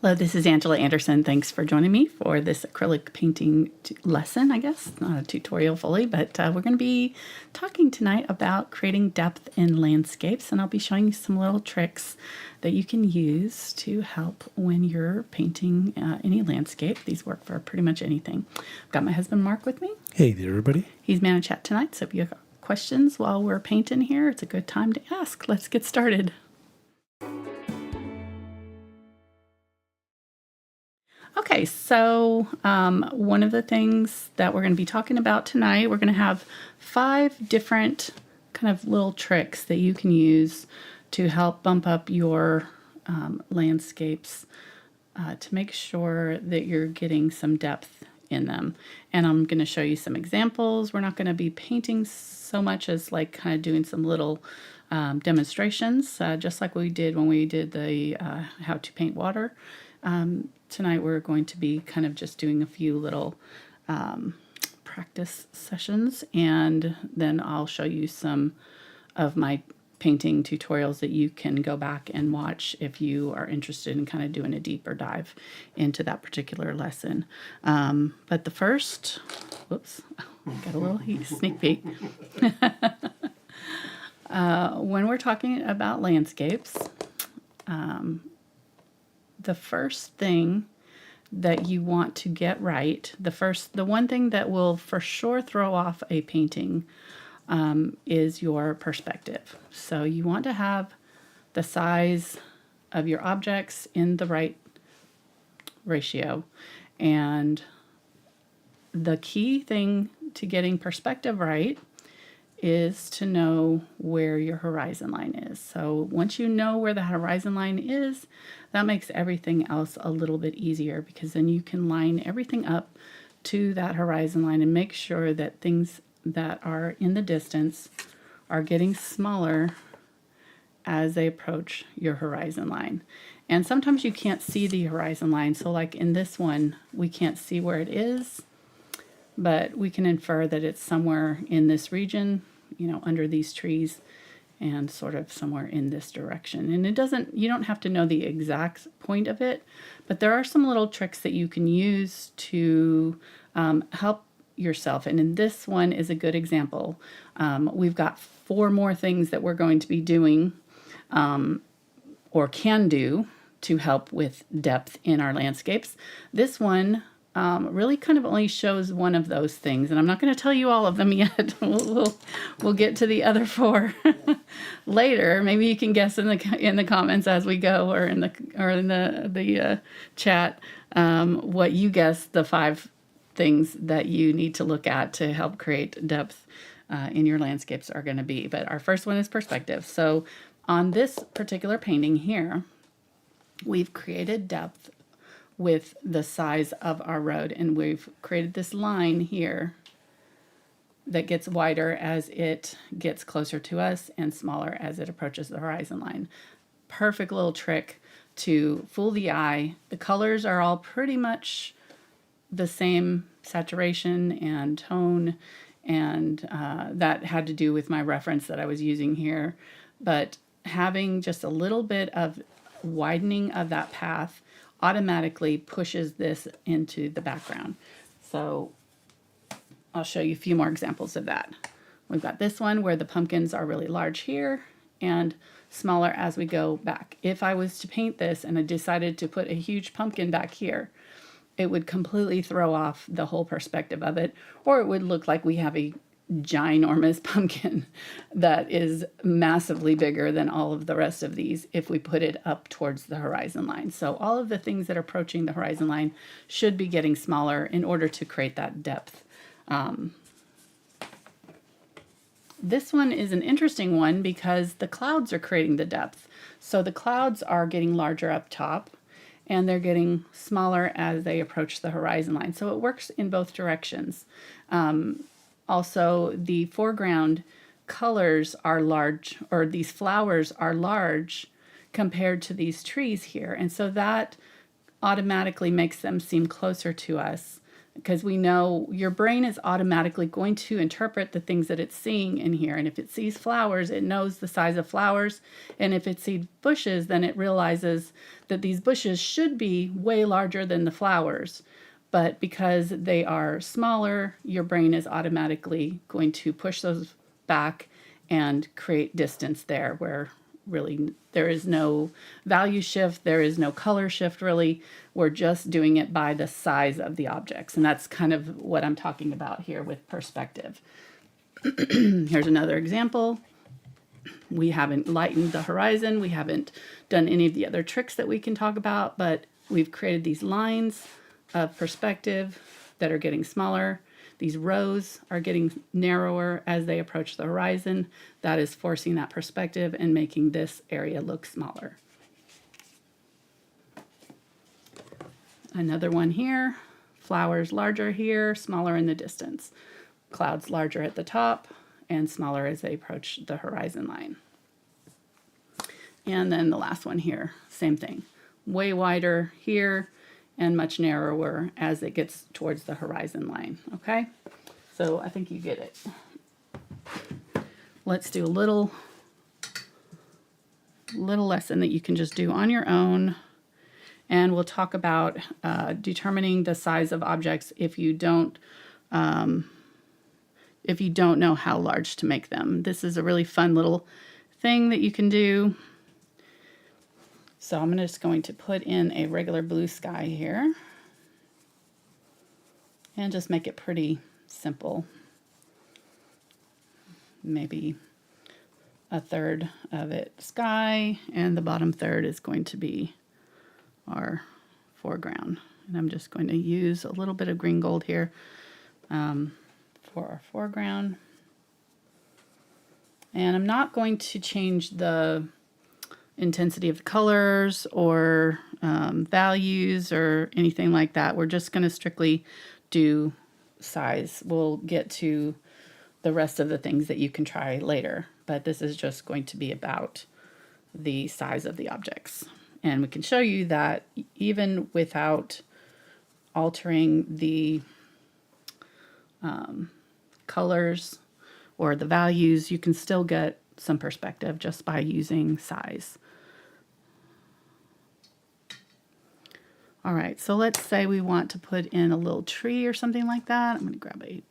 Hello, this is Angela Anderson. Thanks for joining me for this acrylic painting lesson, I guess. Not a tutorial fully, but we're going to be talking tonight about creating depth in landscapes, and I'll be showing you some little tricks that you can use to help when you're painting any landscape. These work for pretty much anything. I've got my husband Mark with me. Hey there, everybody. He's man in chat tonight, so if you have questions while we're painting here, it's a good time to ask. Let's get started. Okay, so one of the things that we're going to be talking about tonight, we're going to have 5 different kind of little tricks that you can use to help bump up your landscapes to make sure that you're getting some depth in them. And I'm going to show you some examples. We're not going to be painting so much as like kind of doing some little demonstrations, just like we did when we did the how to paint water. Tonight we're going to be kind of just doing a few little practice sessions, and then I'll show you some of my painting tutorials that you can go back and watch if you are interested in kind of doing a deeper dive into that particular lesson. But the first, whoops, got a little sneak peek. When we're talking about landscapes, the first thing that you want to get right, the one thing that will for sure throw off a painting is your perspective. So you want to have the size of your objects in the right ratio. And the key thing to getting perspective right is to know where your horizon line is. So once you know where the horizon line is, that makes everything else a little bit easier, because then you can line everything up to that horizon line and make sure that things that are in the distance are getting smaller as they approach your horizon line. And sometimes you can't see the horizon line. So like in this one, we can't see where it is, but we can infer that it's somewhere in this region, you know, under these trees, and sort of somewhere in this direction. And you don't have to know the exact point of it, but there are some little tricks that you can use to help yourself. And in this one is a good example. We've got 4 more things that we're going to be doing or can do to help with depth in our landscapes. This one really kind of only shows one of those things, and I'm not going to tell you all of them yet. We'll get to the other 4 later. Maybe you can guess in the comments as we go, or in the chat, what you guess the 5 things that you need to look at to help create depth in your landscapes are going to be. But our first one is perspective. So on this particular painting here, we've created depth with the size of our road, and we've created this line here that gets wider as it gets closer to us and smaller as it approaches the horizon line. Perfect little trick to fool the eye. The colors are all pretty much the same saturation and tone, and that had to do with my reference that I was using here. But having just a little bit of widening of that path automatically pushes this into the background. So I'll show you a few more examples of that. We've got this one where the pumpkins are really large here and smaller as we go back. If I was to paint this and I decided to put a huge pumpkin back here, it would completely throw off the whole perspective of it, or it would look like we have a ginormous pumpkin that is massively bigger than all of the rest of these if we put it up towards the horizon line. So all of the things that are approaching the horizon line should be getting smaller in order to create that depth. This one is an interesting one because the clouds are creating the depth. So the clouds are getting larger up top, and they're getting smaller as they approach the horizon line. So it works in both directions. Also, the foreground colors are large, or these flowers are large compared to these trees here. And so that automatically makes them seem closer to us. because we know your brain is automatically going to interpret the things that it's seeing in here. And if it sees flowers, it knows the size of flowers. And if it sees bushes, then it realizes that these bushes should be way larger than the flowers. But because they are smaller, your brain is automatically going to push those back and create distance there where really there is no value shift, there is no color shift really. We're just doing it by the size of the objects. And that's kind of what I'm talking about here with perspective. Here's another example. We haven't lightened the horizon. We haven't done any of the other tricks that we can talk about, but we've created these lines of perspective that are getting smaller. These rows are getting narrower as they approach the horizon. That is forcing that perspective and making this area look smaller. Another one here, flowers larger here, smaller in the distance. Clouds larger at the top and smaller as they approach the horizon line. And then the last one here, same thing. Way wider here and much narrower as it gets towards the horizon line, okay? So I think you get it. Let's do a little lesson that you can just do on your own, and we'll talk about determining the size of objects if you don't know how large to make them. This is a really fun little thing that you can do. So I'm just going to put in a regular blue sky here and just make it pretty simple. Maybe a third of it sky, and the bottom third is going to be our foreground. And I'm just going to use a little bit of green gold here for our foreground. And I'm not going to change the intensity of the colors or values or anything like that. We're just going to strictly do size. We'll get to the rest of the things that you can try later, but this is just going to be about the size of the objects. And we can show you that even without altering the colors or the values, you can still get some perspective just by using size. All right, so let's say we want to put in a little tree or something like that. I'm going to grab a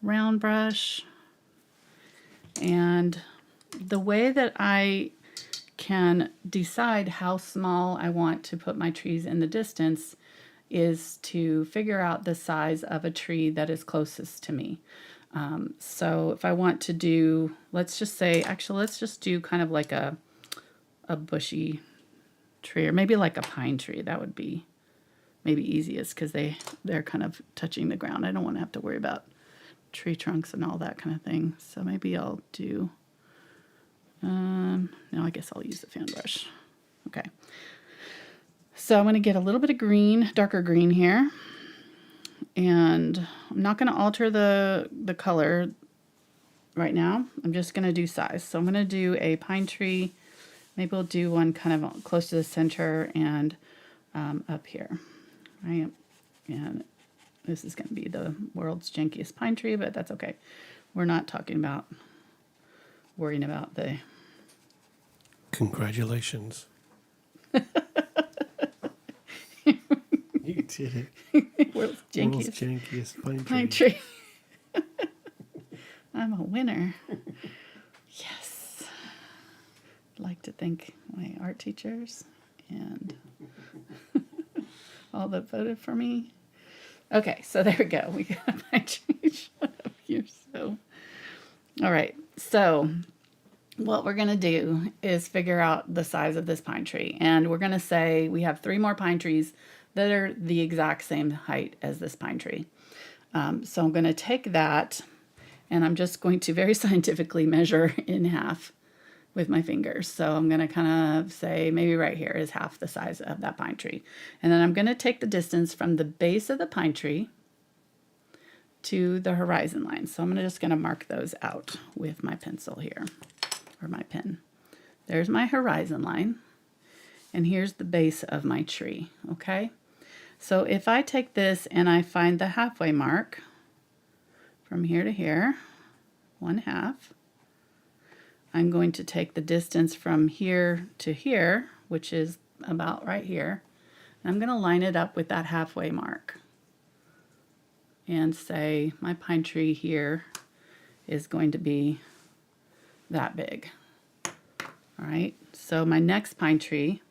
round brush. And the way that I can decide how small I want to put my trees in the distance is to figure out the size of a tree that is closest to me. So if I want to do, let's just say, actually, let's just do kind of like a bushy tree, or maybe like a pine tree. That would be maybe easiest because they're kind of touching the ground. I don't want to have to worry about tree trunks and all that kind of thing. So maybe I'll do, no, I guess I'll use the fan brush. Okay. So I'm going to get a little bit of green, darker green here. And I'm not going to alter the color right now. I'm just going to do size. So I'm going to do a pine tree. Maybe we'll do one kind of close to the center and up here. Right? And this is going to be the world's jankiest pine tree, but that's okay. We're not talking about worrying about the... Congratulations. You did it. World's jankiest pine tree. Pine tree. I'm a winner. Yes. I'd like to thank my art teachers and all that voted for me. Okay, so there we go. We got a pine tree. Shut up, you're so... All right, so what we're going to do is figure out the size of this pine tree. And we're going to say we have 3 more pine trees that are the exact same height as this pine tree. So I'm going to take that and I'm just going to very scientifically measure in half with my fingers. So I'm going to kind of say maybe right here is half the size of that pine tree. And then I'm going to take the distance from the base of the pine tree to the horizon line. So I'm just going to mark those out with my pencil here, or my pen. There's my horizon line, and here's the base of my tree, okay? So if I take this and I find the halfway mark from here to here, 1/2, I'm going to take the distance from here to here, which is about right here, and I'm going to line it up with that halfway mark and say my pine tree here is going to be that big. All right, so my next pine tree,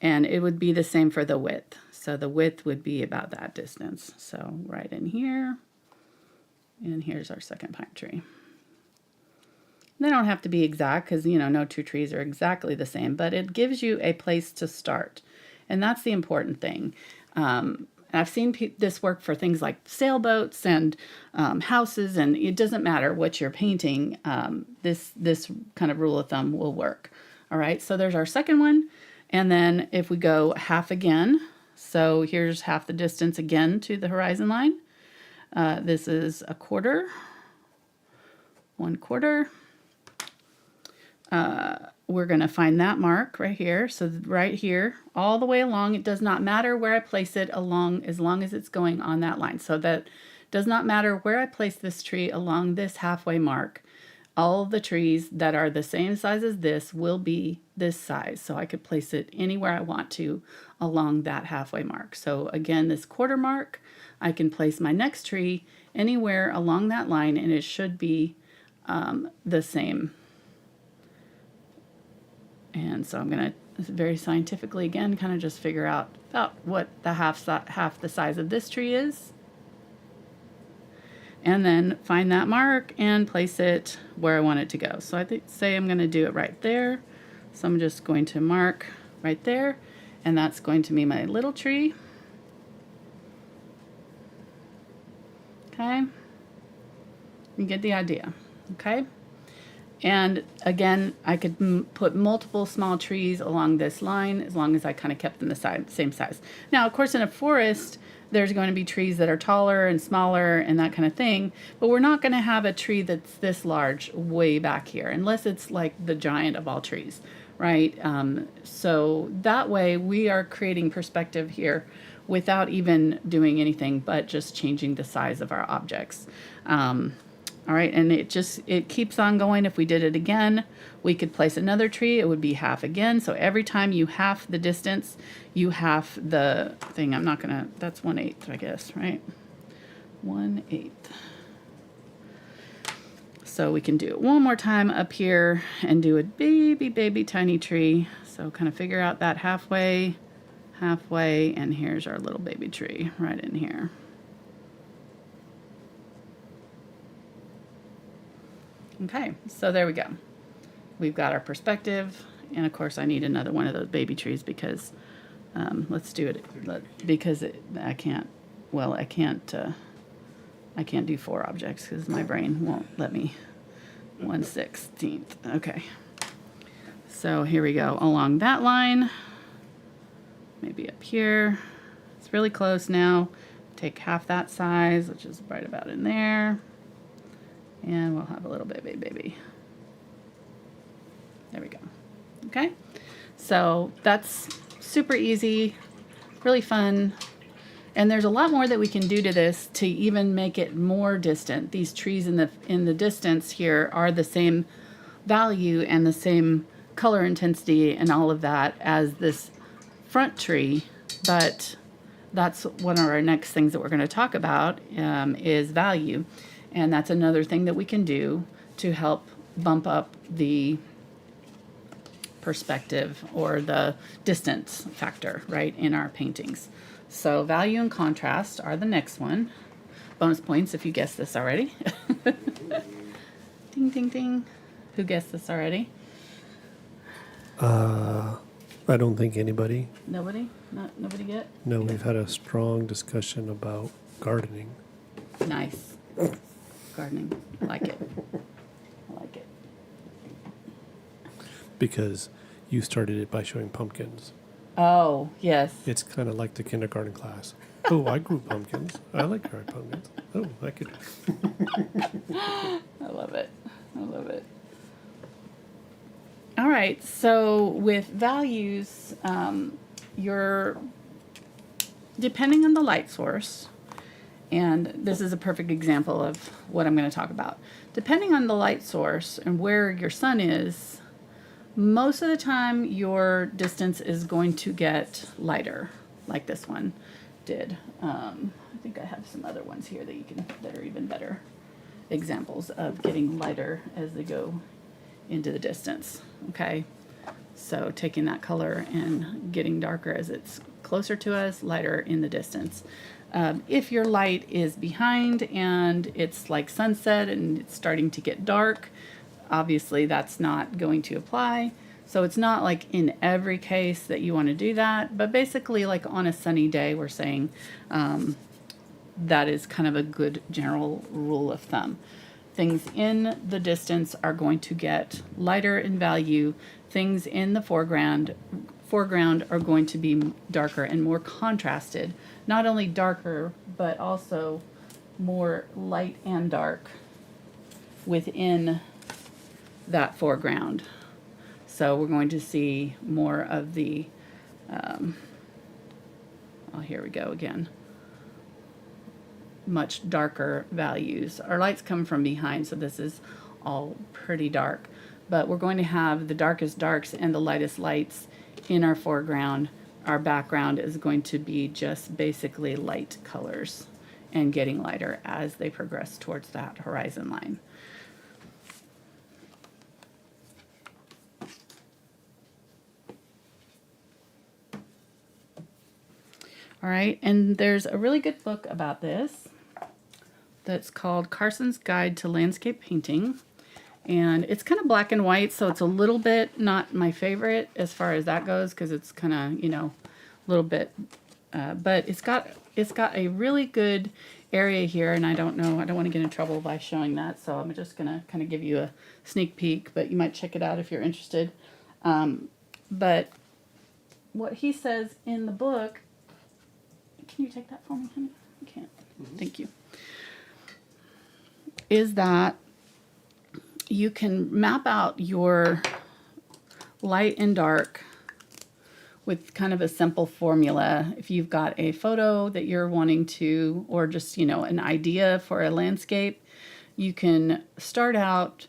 and it would be the same for the width. So the width would be about that distance. So right in here, and here's our second pine tree. They don't have to be exact because, you know, no two trees are exactly the same, but it gives you a place to start. And that's the important thing. I've seen this work for things like sailboats and houses, and it doesn't matter what you're painting. This kind of rule of thumb will work. All right, so there's our second one. And then if we go half again, so here's half the distance again to the horizon line. This is 1/4, 1/4. We're going to find that mark right here. So right here, all the way along, it does not matter where I place it along, as long as it's going on that line. So that does not matter where I place this tree along this halfway mark. All the trees that are the same size as this will be this size. So I could place it anywhere I want to along that halfway mark. So again, this 1/4 mark, I can place my next tree anywhere along that line, and it should be the same. And so I'm going to very scientifically again kind of just figure out about what the half the size of this tree is. And then find that mark and place it where I want it to go. So I say I'm going to do it right there. So I'm just going to mark right there, and that's going to be my little tree. Okay. You get the idea. Okay. And again, I could put multiple small trees along this line as long as I kind of kept them the same size. Now, of course, in a forest, there's going to be trees that are taller and smaller and that kind of thing, but we're not going to have a tree that's this large way back here, unless it's like the giant of all trees, right? So that way we are creating perspective here without even doing anything but just changing the size of our objects. All right, and it keeps on going. If we did it again, we could place another tree. It would be half again. So every time you half the distance, you half the thing. I'm not gonna, that's 1/8, I guess, right? 1/8. So we can do it one more time up here and do a baby tiny tree. So kind of figure out that halfway, and here's our little baby tree right in here. Okay, so there we go. We've got our perspective, and of course I need another one of those baby trees because let's do it because I can't do 4 objects because my brain won't let me. 1/16. Okay, so here we go along that line, maybe up here. It's really close now. Take half that size, which is right about in there. And we'll have a little baby. There we go. Okay, so that's super easy, really fun. And there's a lot more that we can do to this to even make it more distant. These trees in the distance here are the same value and the same color intensity and all of that as this front tree, but that's one of our next things that we're going to talk about is value. And that's another thing that we can do to help bump up the perspective or the distance factor, right, in our paintings. So value and contrast are the next one. Bonus points if you guessed this already. Ding, ding, ding. Who guessed this already? I don't think anybody. Nobody? Nobody yet? No, we've had a strong discussion about gardening. Nice. Gardening. I like it. I like it. Because you started it by showing pumpkins. Oh, yes. It's kind of like the kindergarten class. Oh, I grew pumpkins. I like growing pumpkins. Oh, I could. I love it. I love it. All right. So with values, your depending on the light source, and this is a perfect example of what I'm going to talk about. Depending on the light source and where your sun is, most of the time your distance is going to get lighter, like this one did. I think I have some other ones here that are even better examples of getting lighter as they go into the distance. Okay, so taking that color and getting darker as it's closer to us, lighter in the distance. If your light is behind and it's like sunset and it's starting to get dark, obviously that's not going to apply. So it's not like in every case that you want to do that, but basically like on a sunny day, we're saying that is kind of a good general rule of thumb. Things in the distance are going to get lighter in value. Things in the foreground are going to be darker and more contrasted. Not only darker, but also more light and dark within that foreground. So we're going to see more of the, oh, here we go again. Much darker values. Our lights come from behind, so this is all pretty dark. But we're going to have the darkest darks and the lightest lights in our foreground. Our background is going to be just basically light colors and getting lighter as they progress towards that horizon line. All right, and there's a really good book about this that's called Carson's Guide to Landscape Painting. And it's kind of black and white, so it's a little bit not my favorite as far as that goes, because it's kind of, you know, a little bit, but it's got a really good area here, and I don't want to get in trouble by showing that, so I'm just going to kind of give you a sneak peek, but you might check it out if you're interested. But what he says in the book, can you take that for me, honey? I can't. Thank you. Is that you can map out your light and dark with kind of a simple formula. If you've got a photo that you're wanting to, or just, you know, an idea for a landscape, you can start out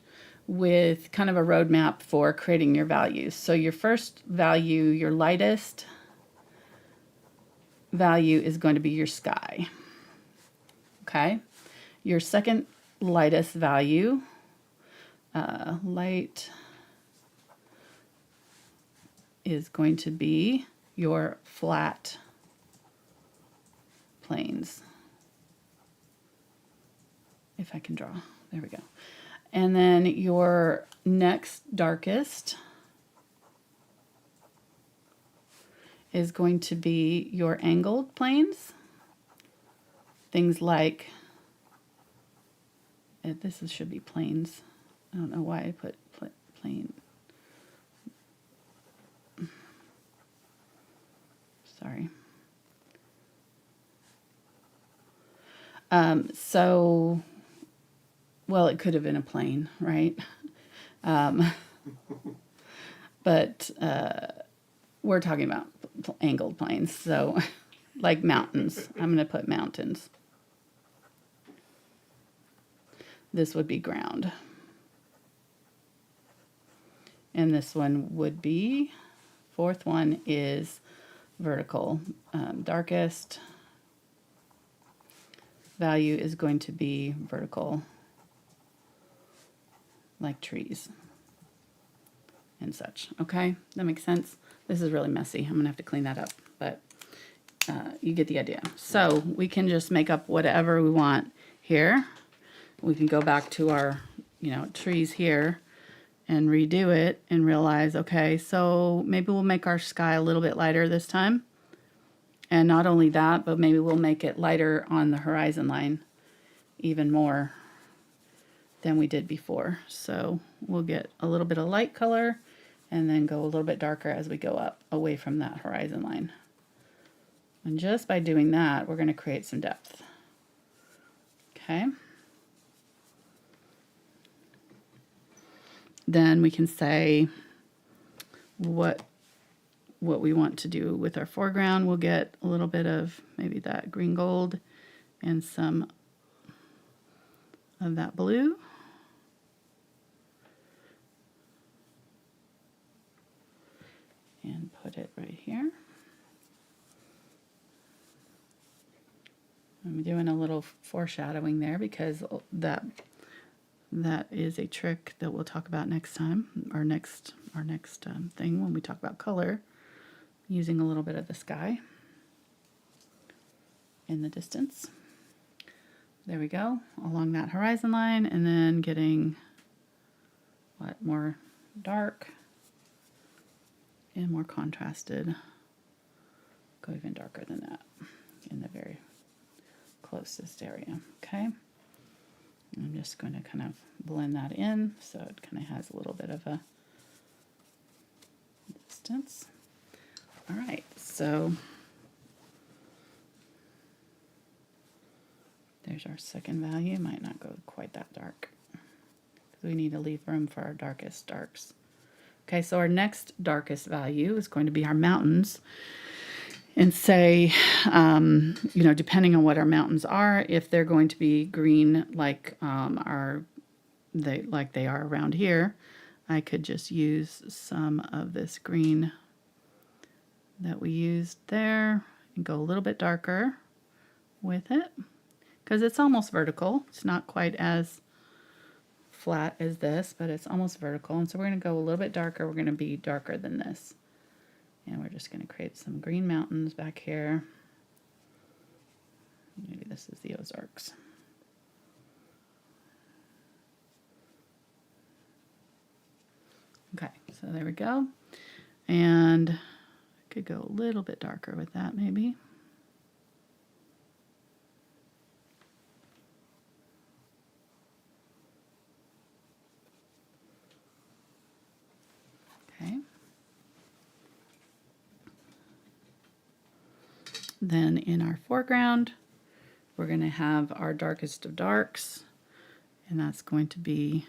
with kind of a roadmap for creating your values. So your first value, your lightest value is going to be your sky. Okay. Your second lightest value, light, is going to be your flat plains. If I can draw, there we go. And then your next darkest is going to be your angled planes. Things like, should be plains. I don't know why I put plane. Sorry. So, well, it could have been a plane, right? But we're talking about angled planes, so like mountains. I'm going to put mountains. This would be ground. And this one would be, fourth one is vertical. Darkest value is going to be vertical, like trees and such. Okay, that makes sense. This is really messy. I'm gonna have to clean that up, but you get the idea. So we can just make up whatever we want here. We can go back to our, trees here and redo it and realize, okay, so maybe we'll make our sky a little bit lighter this time. And not only that, but maybe we'll make it lighter on the horizon line even more than we did before. So we'll get a little bit of light color and then go a little bit darker as we go up away from that horizon line. And just by doing that, we're going to create some depth. Okay. Then we can say what what we want to do with our foreground. We'll get a little bit of maybe that green gold and some of that blue. And put it right here. I'm doing a little foreshadowing there because that is a trick that we'll talk about next time, our next thing when we talk about color, using a little bit of the sky in the distance. There we go, along that horizon line, and then getting more dark and more contrasted. Go even darker than that in the very closest area. Okay, I'm just going to kind of blend that in so it kind of has a little bit of a distance. All right, so there's our second value. Might not go quite that dark. We need to leave room for our darkest darks. Okay, so our next darkest value is going to be our mountains. And say, you know, depending on what our mountains are, if they're going to be green like they are around here, I could just use some of this green that we used there and go a little bit darker with it because it's almost vertical. It's not quite as flat as this, but it's almost vertical. And so we're going to go a little bit darker. We're going to be darker than this. And we're just going to create some green mountains back here. Maybe this is the Ozarks. Okay, so there we go. And I could go a little bit darker with that maybe. Okay. Then in our foreground, we're going to have our darkest of darks, and that's going to be,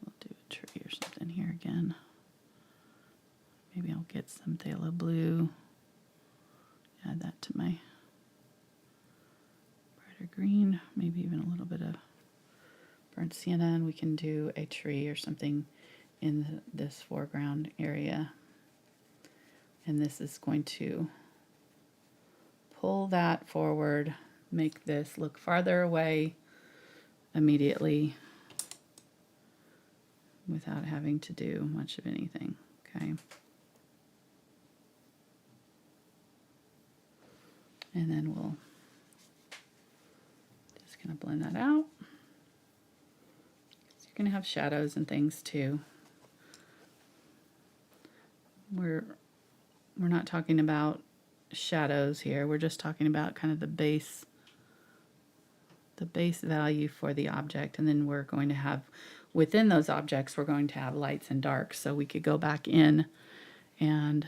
we'll do a tree or something here again. Maybe I'll get some phthalo blue, add that to my brighter green, maybe even a little bit of burnt sienna, and we can do a tree or something in this foreground area. And this is going to pull that forward, make this look farther away immediately without having to do much of anything, okay? And then we'll just kind of blend that out. So you're going to have shadows and things too. We're not talking about shadows here. We're just talking about kind of the base value for the object. And then we're going to have, within those objects, we're going to have lights and darks. So we could go back in and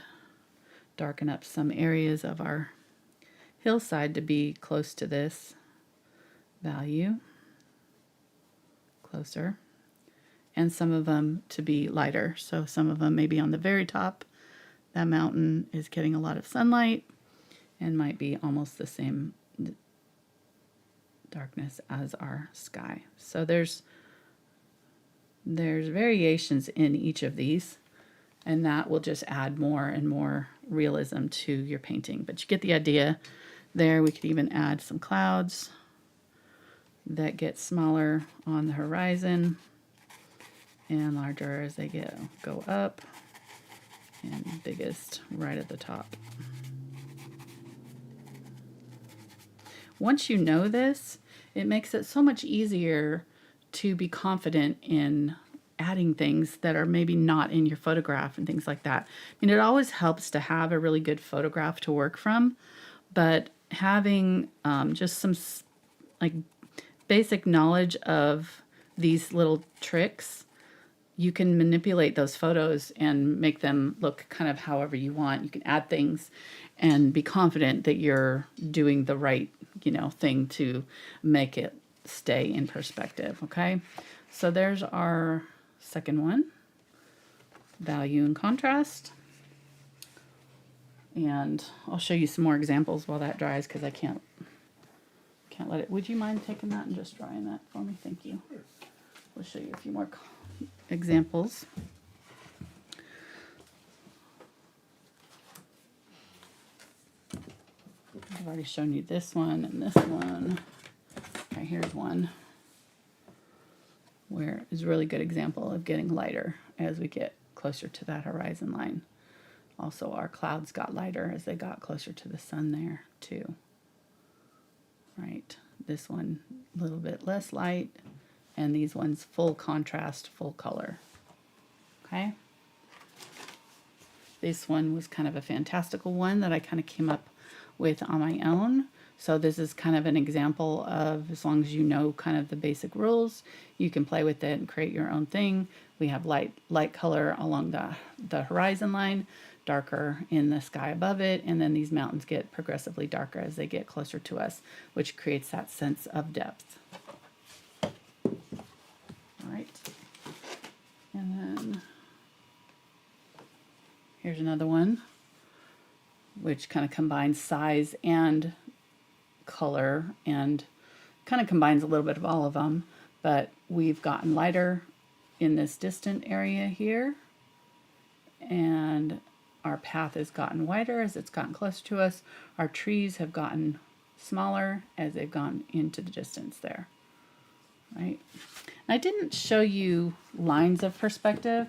darken up some areas of our hillside to be close to this value, closer, and some of them to be lighter. So some of them maybe on the very top. That mountain is getting a lot of sunlight and might be almost the same darkness as our sky. So there's variations in each of these, and that will just add more and more realism to your painting. But you get the idea there. We could even add some clouds that get smaller on the horizon and larger as they go up, and biggest right at the top. Once you know this, it makes it so much easier to be confident in adding things that are maybe not in your photograph and things like that. I mean, it always helps to have a really good photograph to work from, but having just some like basic knowledge of these little tricks, you can manipulate those photos and make them look kind of however you want. You can add things and be confident that you're doing the right, thing to make it stay in perspective, okay? So there's our second one. value and contrast. And I'll show you some more examples while that dries because I can't let it. Would you mind taking that and just drying that for me? Thank you. We'll show you a few more examples. I've already shown you this one and this one. Okay, here's one where is a really good example of getting lighter as we get closer to that horizon line. Also, our clouds got lighter as they got closer to the sun there too. Right, this one a little bit less light, and these ones full contrast, full color. Okay. This one was kind of a fantastical one that I kind of came up with on my own. So this is kind of an example of, as long as you know kind of the basic rules, you can play with it and create your own thing. We have light color along the horizon line, darker in the sky above it, and then these mountains get progressively darker as they get closer to us, which creates that sense of depth. All right. And then here's another one, which kind of combines size and color and kind of combines a little bit of all of them, but we've gotten lighter in this distant area here, and our path has gotten wider as it's gotten closer to us. Our trees have gotten smaller as they've gone into the distance there, right? I didn't show you lines of perspective,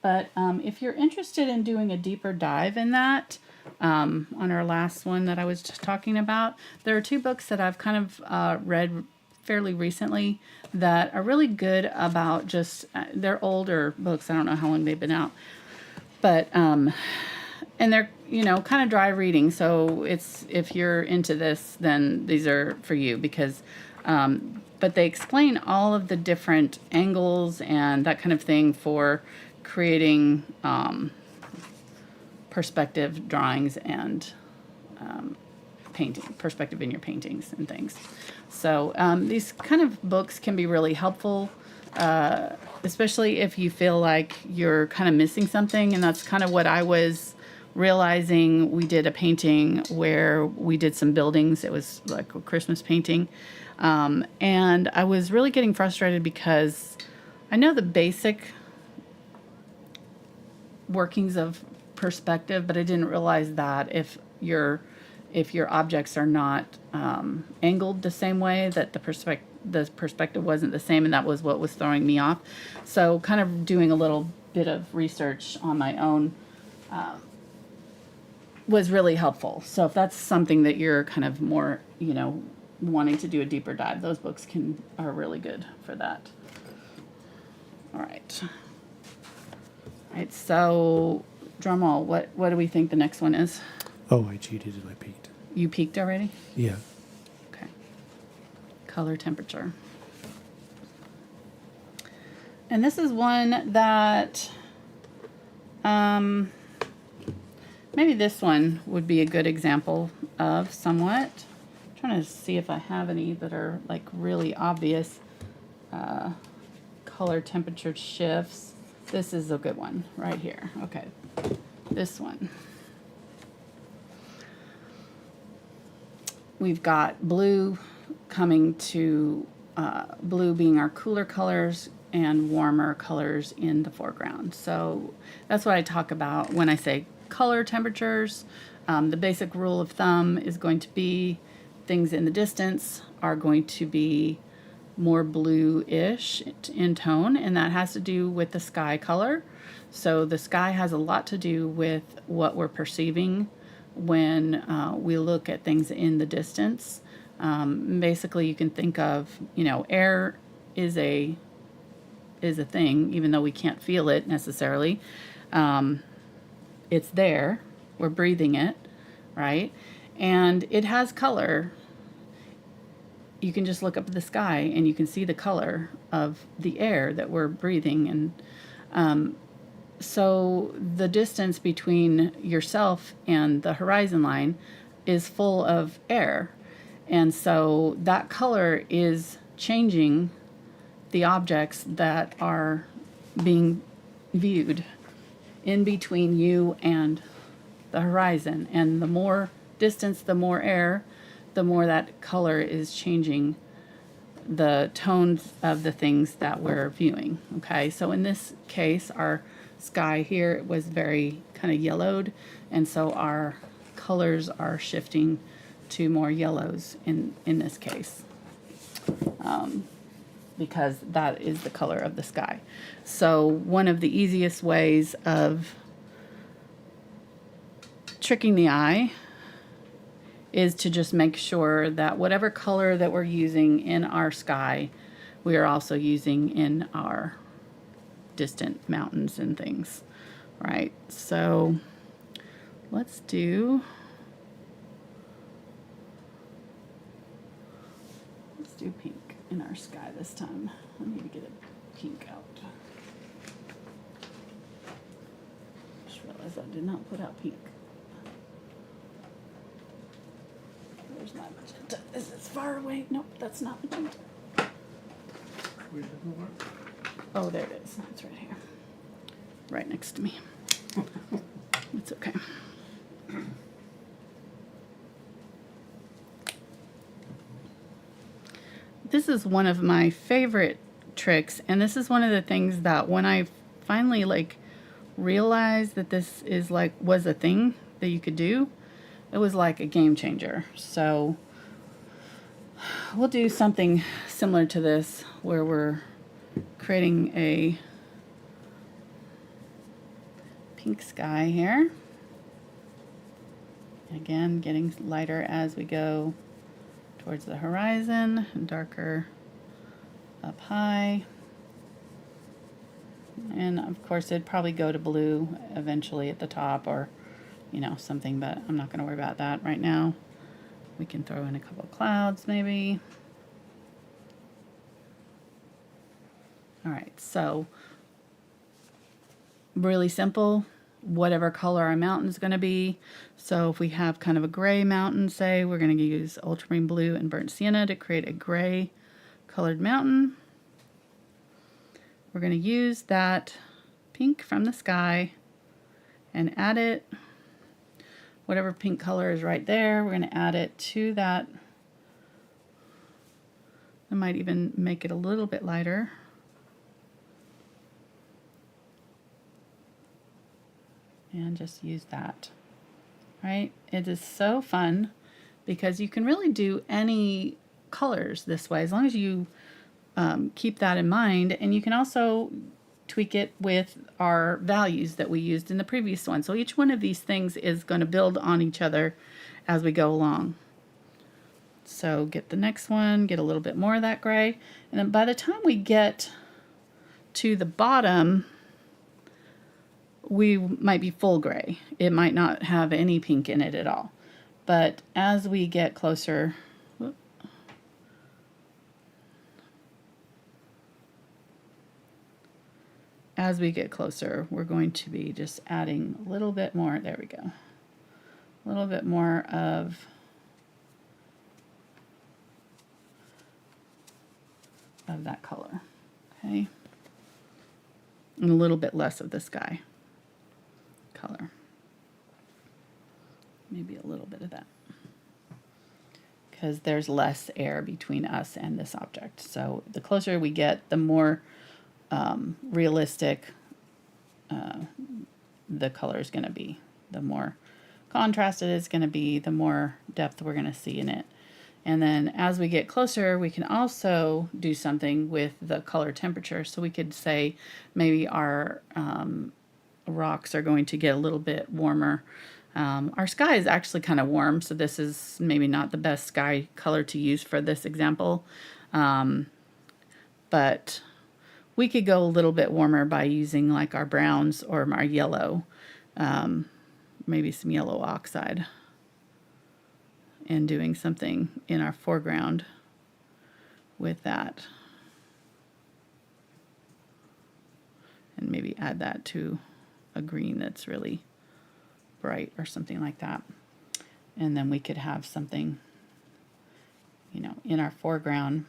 but if you're interested in doing a deeper dive in that, on our last one that I was just talking about, there are two books that I've kind of read fairly recently that are really good about just, they're older books. I don't know how long they've been out, but, and they're, you know, kind of dry reading. So it's, if you're into this, then these are for you because, but they explain all of the different angles and that kind of thing for creating, perspective drawings and painting, perspective in your paintings and things. So these kind of books can be really helpful, especially if you feel like you're kind of missing something. And that's kind of what I was realizing. We did a painting where we did some buildings. It was like a Christmas painting. And I was really getting frustrated because I know the basic workings of perspective, but I didn't realize that if your objects are not angled the same way, that the perspective wasn't the same, and that was what was throwing me off. So kind of doing a little bit of research on my own was really helpful. So if that's something that you're kind of more, you know, wanting to do a deeper dive, those books are really good for that. All right. All right, so drum roll, what do we think the next one is? Oh, I cheated and I peaked. You peaked already? Yeah. Okay. Color temperature. And this is one that maybe this one would be a good example of somewhat. I'm trying to see if I have any that are like really obvious color temperature shifts. This is a good one right here. Okay. This one. We've got blue coming to, blue being our cooler colors and warmer colors in the foreground. So that's what I talk about when I say color temperatures. The basic rule of thumb is going to be things in the distance are going to be more blue-ish in tone, and that has to do with the sky color. So the sky has a lot to do with what we're perceiving when we look at things in the distance. Basically, you can think of, you know, air is a thing, even though we can't feel it necessarily. It's there, we're breathing it, right? And it has color. You can just look up at the sky and you can see the color of the air that we're breathing. And so the distance between yourself and the horizon line is full of air. And so that color is changing the objects that are being viewed. in between you and the horizon. And the more distance, the more air, the more that color is changing the tones of the things that we're viewing. Okay, so in this case, our sky here was very kind of yellowed, and so our colors are shifting to more yellows in this case, because that is the color of the sky. So one of the easiest ways of tricking the eye is to just make sure that whatever color that we're using in our sky, we are also using in our distant mountains and things, right? So let's do pink in our sky this time. I need to get a pink out. Just realized I did not put out pink. Where's my magenta? Is it far away? Nope, that's not magenta. Oh, there it is. It's right here. Right next to me. It's okay. This is one of my favorite tricks, and this is one of the things that when I finally realized that this is was a thing that you could do, it was like a game changer. So we'll do something similar to this where we're creating a pink sky here. Again, getting lighter as we go towards the horizon and darker up high. And of course it'd probably go to blue eventually at the top, or something, but I'm not going to worry about that right now. We can throw in a couple of clouds maybe. All right, so really simple, whatever color our mountain is going to be. So if we have kind of a gray mountain, say, we're going to use Ultramarine Blue and Burnt Sienna to create a gray colored mountain. We're going to use that pink from the sky and add it, whatever pink color is right there, we're going to add it to that. I might even make it a little bit lighter. And just use that, right? It is so fun because you can really do any colors this way as long as you keep that in mind. And you can also tweak it with our values that we used in the previous one. So each one of these things is going to build on each other as we go along. So get the next one, get a little bit more of that gray. And then by the time we get to the bottom, we might be full gray. It might not have any pink in it at all. But as we get closer, we're going to be just adding a little bit more. There we go. A little bit more of that color. Okay. And a little bit less of the sky color. Maybe a little bit of that. Because there's less air between us and this object. So the closer we get, the more realistic the color is going to be. The more contrasted it's going to be, the more depth we're going to see in it. And then as we get closer, we can also do something with the color temperature. So we could say maybe our rocks are going to get a little bit warmer. Our sky is actually kind of warm, so this is maybe not the best sky color to use for this example. But we could go a little bit warmer by using like our browns or our yellow, maybe some yellow oxide, and doing something in our foreground with that. And maybe add that to a green that's really bright or something like that. And then we could have something, in our foreground.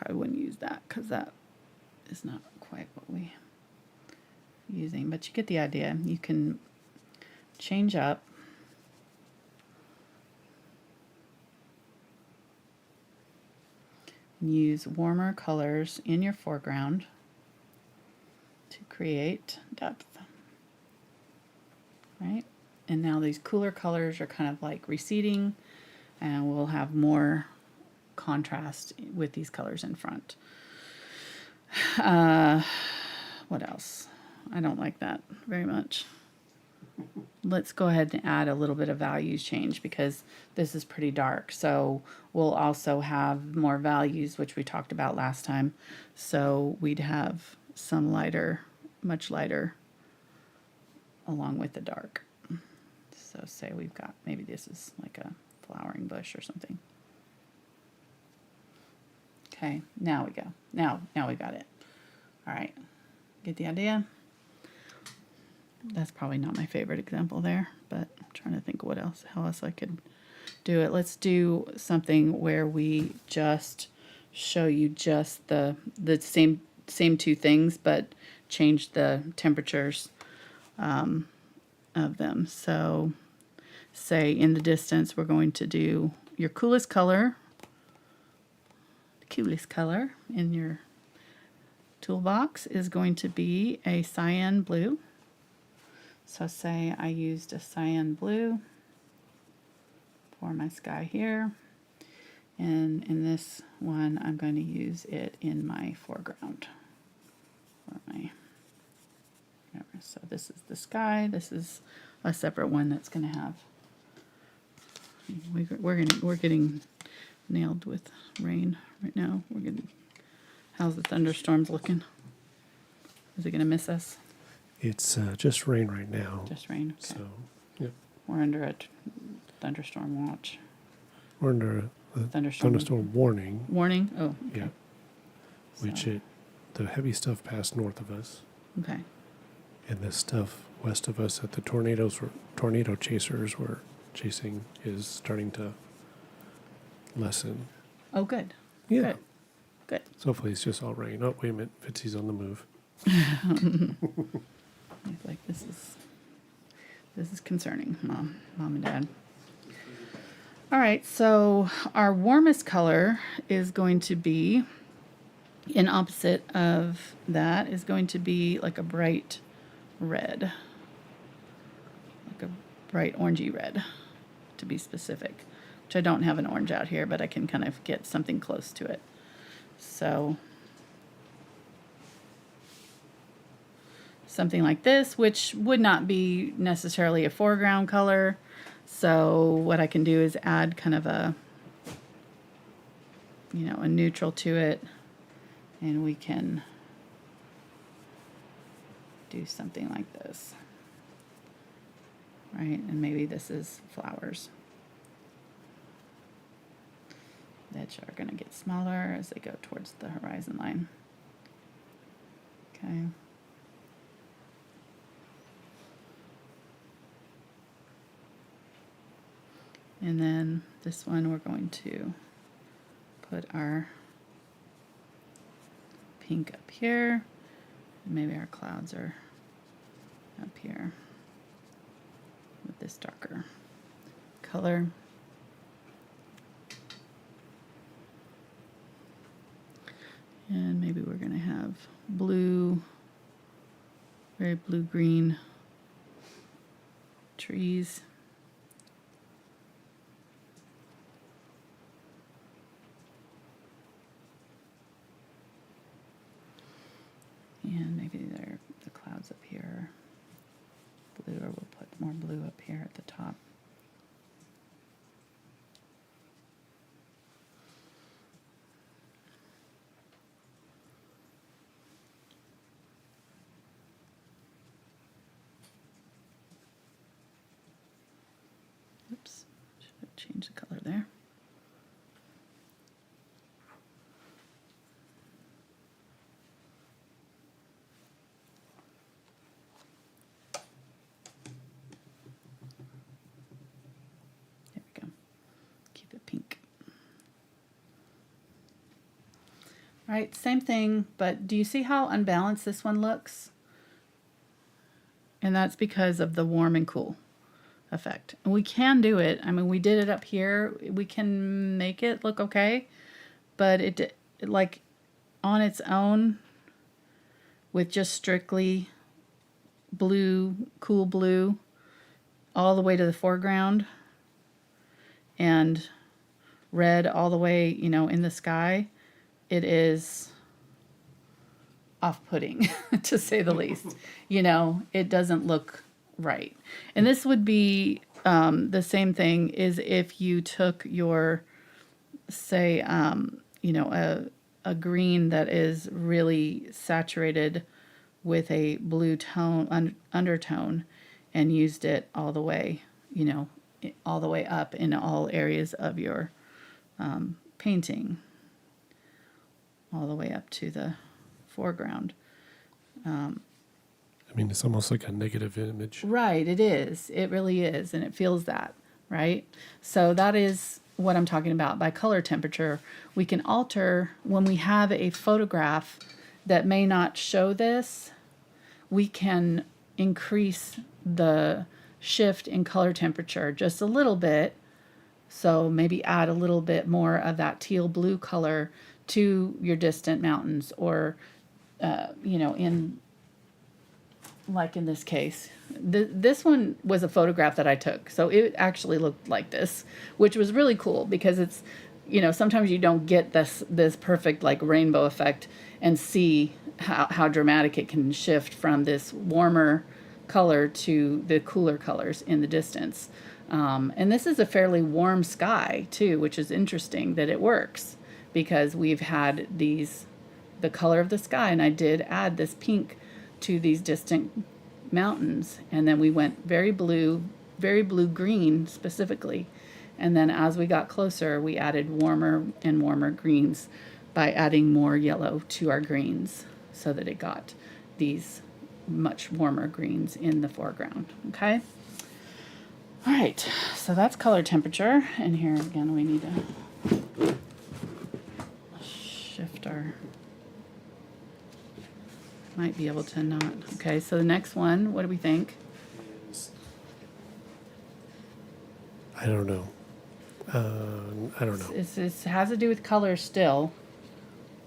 probably wouldn't use that because that is not quite what we're using, but you get the idea. You can change up and use warmer colors in your foreground to create depth, right? And now these cooler colors are kind of like receding, and we'll have more contrast with these colors in front. What else? I don't like that very much. Let's go ahead and add a little bit of values change because this is pretty dark. So we'll also have more values, which we talked about last time. So we'd have some lighter, much lighter, along with the dark. So say we've got, maybe this is like a flowering bush or something. Okay, now we go. Now we got it. All right, get the idea? That's probably not my favorite example there, but I'm trying to think how else I could do it. Let's do something where we just show you just the same two things, but change the temperatures of them. So say in the distance, we're going to do your coolest color in your toolbox is going to be a cyan blue. So say I used a cyan blue for my sky here, and in this one I'm going to use it in my foreground. So this is the sky. This is a separate one that's going to have. We're getting nailed with rain right now. How's the thunderstorms looking? Is it going to miss us? It's just rain right now. Just rain. Okay. So, yep. We're under a thunderstorm watch. We're under a thunderstorm warning. Warning? Oh, okay. Yeah. Which the heavy stuff passed north of us. Okay. And the stuff west of us that the tornado chasers were chasing is starting to lessen. Oh, good. Yeah. Good. So hopefully it's just all rain. Oh, wait a minute. Fitzy's on the move. Like this is concerning, Mom and Dad. All right, so our warmest color is going to be, in opposite of that, is going to be like a bright red, like a bright orangey red, to be specific. Which I don't have an orange out here, but I can kind of get something close to it. So something like this, which would not be necessarily a foreground color. So what I can do is add kind of a neutral to it, and we can do something like this, right? And maybe this is flowers. Which are going to get smaller as they go towards the horizon line. Okay. And then this one we're going to put our pink up here. Maybe our clouds are up here with this darker color. And maybe we're going to have blue, very blue-green trees. And maybe the clouds up here blue, or we'll put more blue up here at the top. Oops, should have changed the color there. right? Same thing, but do you see how unbalanced this one looks? And that's because of the warm and cool effect. And we can do it. I mean, we did it up here. We can make it look okay, but it like on its own with just strictly blue, cool blue, all the way to the foreground and red all the way, you know, in the sky, it is off-putting to say the least. You know, it doesn't look right. And this would be the same thing is if you took your, say, you know, a green that is really saturated with a blue tone undertone and used it all the way, you know, all the way up in all areas of your painting, all the way up to the foreground. I mean, it's almost like a negative image. Right, it is. It really is, and it feels that, right? So that is what I'm talking about. By color temperature, we can alter when we have a photograph that may not show this, we can increase the shift in color temperature just a little bit. So maybe add a little bit more of that teal blue color to your distant mountains, or, you know, like in this case, this one was a photograph that I took. So it actually looked like this, which was really cool because it's, you know, sometimes you don't get this perfect like rainbow effect and see how dramatic it can shift from this warmer color to the cooler colors in the distance. And this is a fairly warm sky too, which is interesting that it works because we've had the color of the sky, and I did add this pink to these distant mountains, and then we went very blue green specifically, and then as we got closer we added warmer and warmer greens by adding more yellow to our greens so that it got these much warmer greens in the foreground. Okay, all right, so that's color temperature, and here again we need to shift our, might be able to not. Okay, so the next one, what do we think? I don't know. I don't know. It has to do with color still.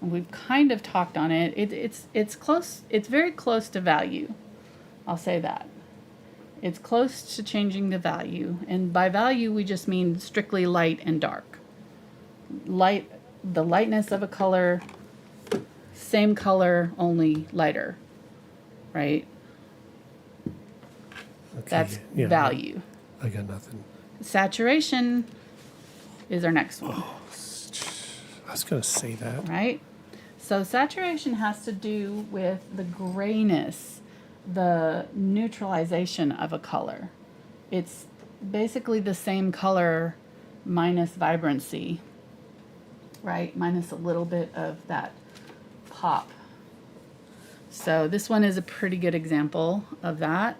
We've kind of talked on it. It's close. It's very close to value. I'll say that. It's close to changing the value. And by value, we just mean strictly light and dark. Light, the lightness of a color, same color, only lighter, right? Okay, That's yeah, value. I got nothing. Saturation is our next one. Oh, I was going to say that. Right? So saturation has to do with the grayness, the neutralization of a color. It's basically the same color minus vibrancy, right? Minus a little bit of that pop. So this one is a pretty good example of that,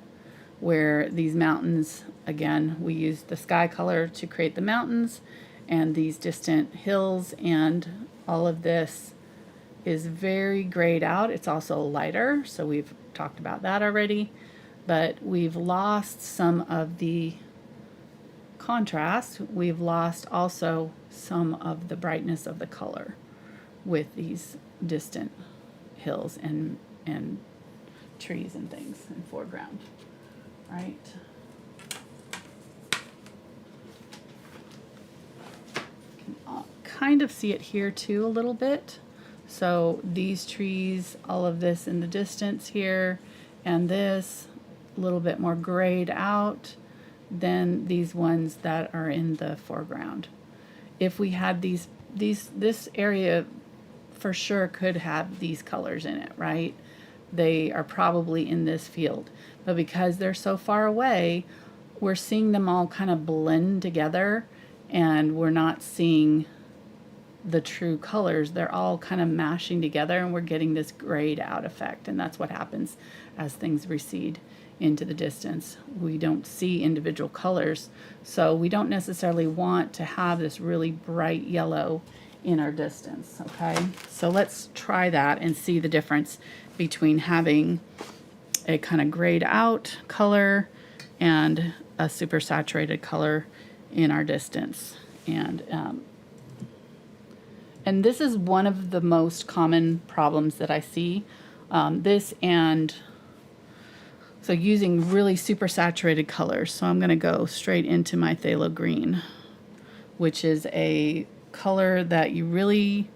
where these mountains, again, we used the sky color to create the mountains, and these distant hills, and all of this is very grayed out. It's also lighter, so we've talked about that already, but we've lost some of the contrast. We've lost also some of the brightness of the color with these distant hills and trees and things in foreground, right? Kind of see it here too a little bit. So these trees, all of this in the distance here, and this a little bit more grayed out than these ones that are in the foreground. If we had this area for sure could have these colors in it, right? They are probably in this field, but because they're so far away, we're seeing them all kind of blend together, and we're not seeing the true colors. They're all kind of mashing together, and we're getting this grayed out effect, and that's what happens as things recede into the distance. We don't see individual colors, so we don't necessarily want to have this really bright yellow in our distance, okay? So let's try that and see the difference between having a kind of grayed out color and a super saturated color in our distance. And this is one of the most common problems that I see. This and so using really super saturated colors. So I'm going to go straight into my Phthalo green, which is a color that you really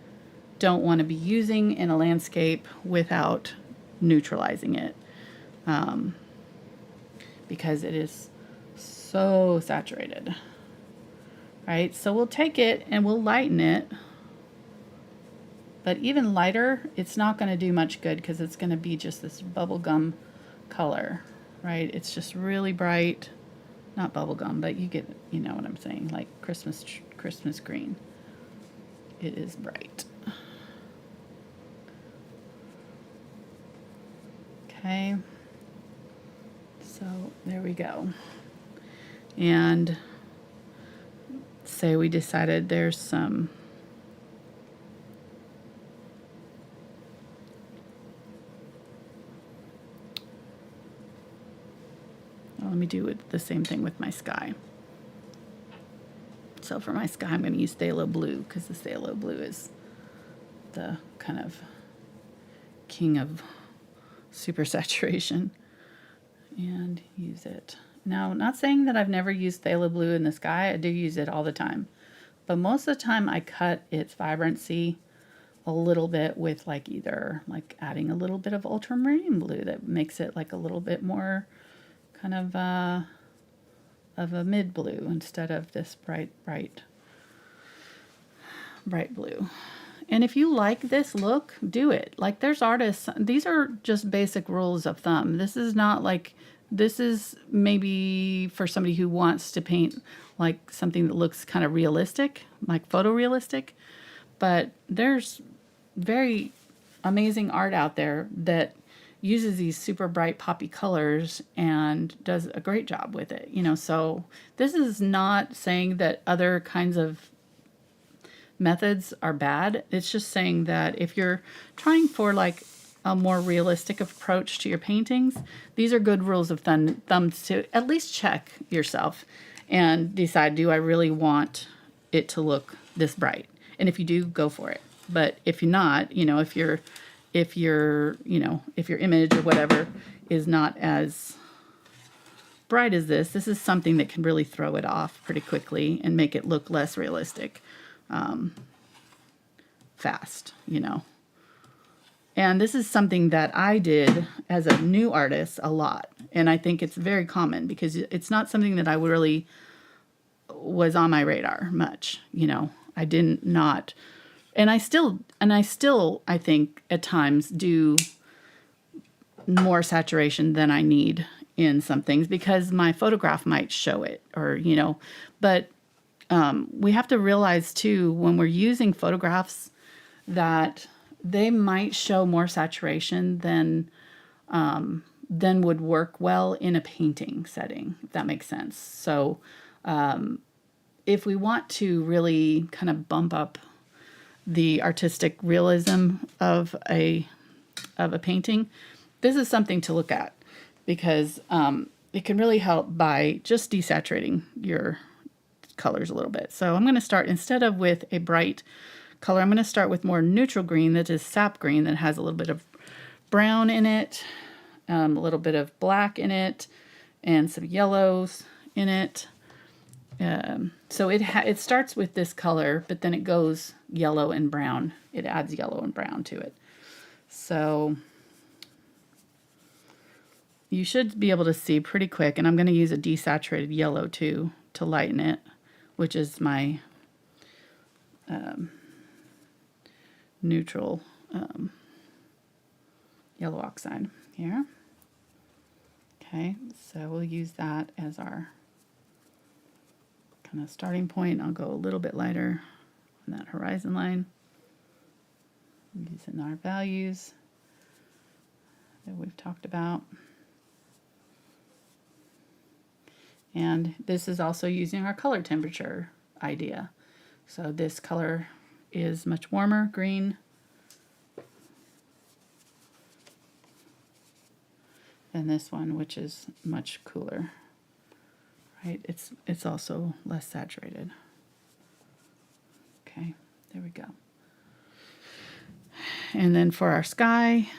don't want to be using in a landscape without neutralizing it, because it is so saturated. Right? So we'll take it and we'll lighten it. But even lighter, it's not going to do much good because it's going to be just this bubblegum color, right? It's just really bright. Not bubblegum, but you know what I'm saying, like Christmas green. It is bright. Okay. So there we go. And say we decided there's some let me do the same thing with my sky. So for my sky, I'm going to use Phthalo blue because the Phthalo blue is the kind of king of super saturation, and use it. Now, not saying that I've never used Phthalo blue in the sky. I do use it all the time. But most of the time I cut its vibrancy a little bit with either adding a little bit of ultramarine blue that makes it like a little bit more kind of a mid blue instead of this bright blue. And if you like this look, do it. Like, there's artists, these are just basic rules of thumb. This is not this is maybe for somebody who wants to paint like something that looks kind of realistic, like photorealistic, but there's very amazing art out there that uses these super bright poppy colors and does a great job with it, so this is not saying that other kinds of methods are bad. It's just saying that if you're trying for a more realistic approach to your paintings, these are good rules of thumb to at least check yourself and decide, do I really want it to look this bright? And if you do, go for it. But if you're not, if your image or whatever is not as bright as this is something that can really throw it off pretty quickly and make it look less realistic fast, And this is something that I did as a new artist a lot. And I think it's very common because it's not something that I really was on my radar much, I didn't not. And I still, I think at times do more saturation than I need in some things because my photograph might show it or, but we have to realize too, when we're using photographs that they might show more saturation than would work well in a painting setting, if that makes sense. So if we want to really kind of bump up the artistic realism of a painting, this is something to look at because it can really help by just desaturating your colors a little bit. So I'm going to start, instead of with a bright color, I'm going to start with more neutral green that is sap green that has a little bit of brown in it, a little bit of black in it, and some yellows in it. So it starts with this color, but then it goes yellow and brown. It adds yellow and brown to it. So you should be able to see pretty quick, and I'm going to use a desaturated yellow too to lighten it, which is my neutral yellow oxide here. Okay, so we'll use that as our kind of starting point. I'll go a little bit lighter on that horizon line. Using our values that we've talked about. And this is also using our color temperature idea. So this color is much warmer, green. Than this one, which is much cooler. Right? It's also less saturated. Okay, there we go. And then for our sky,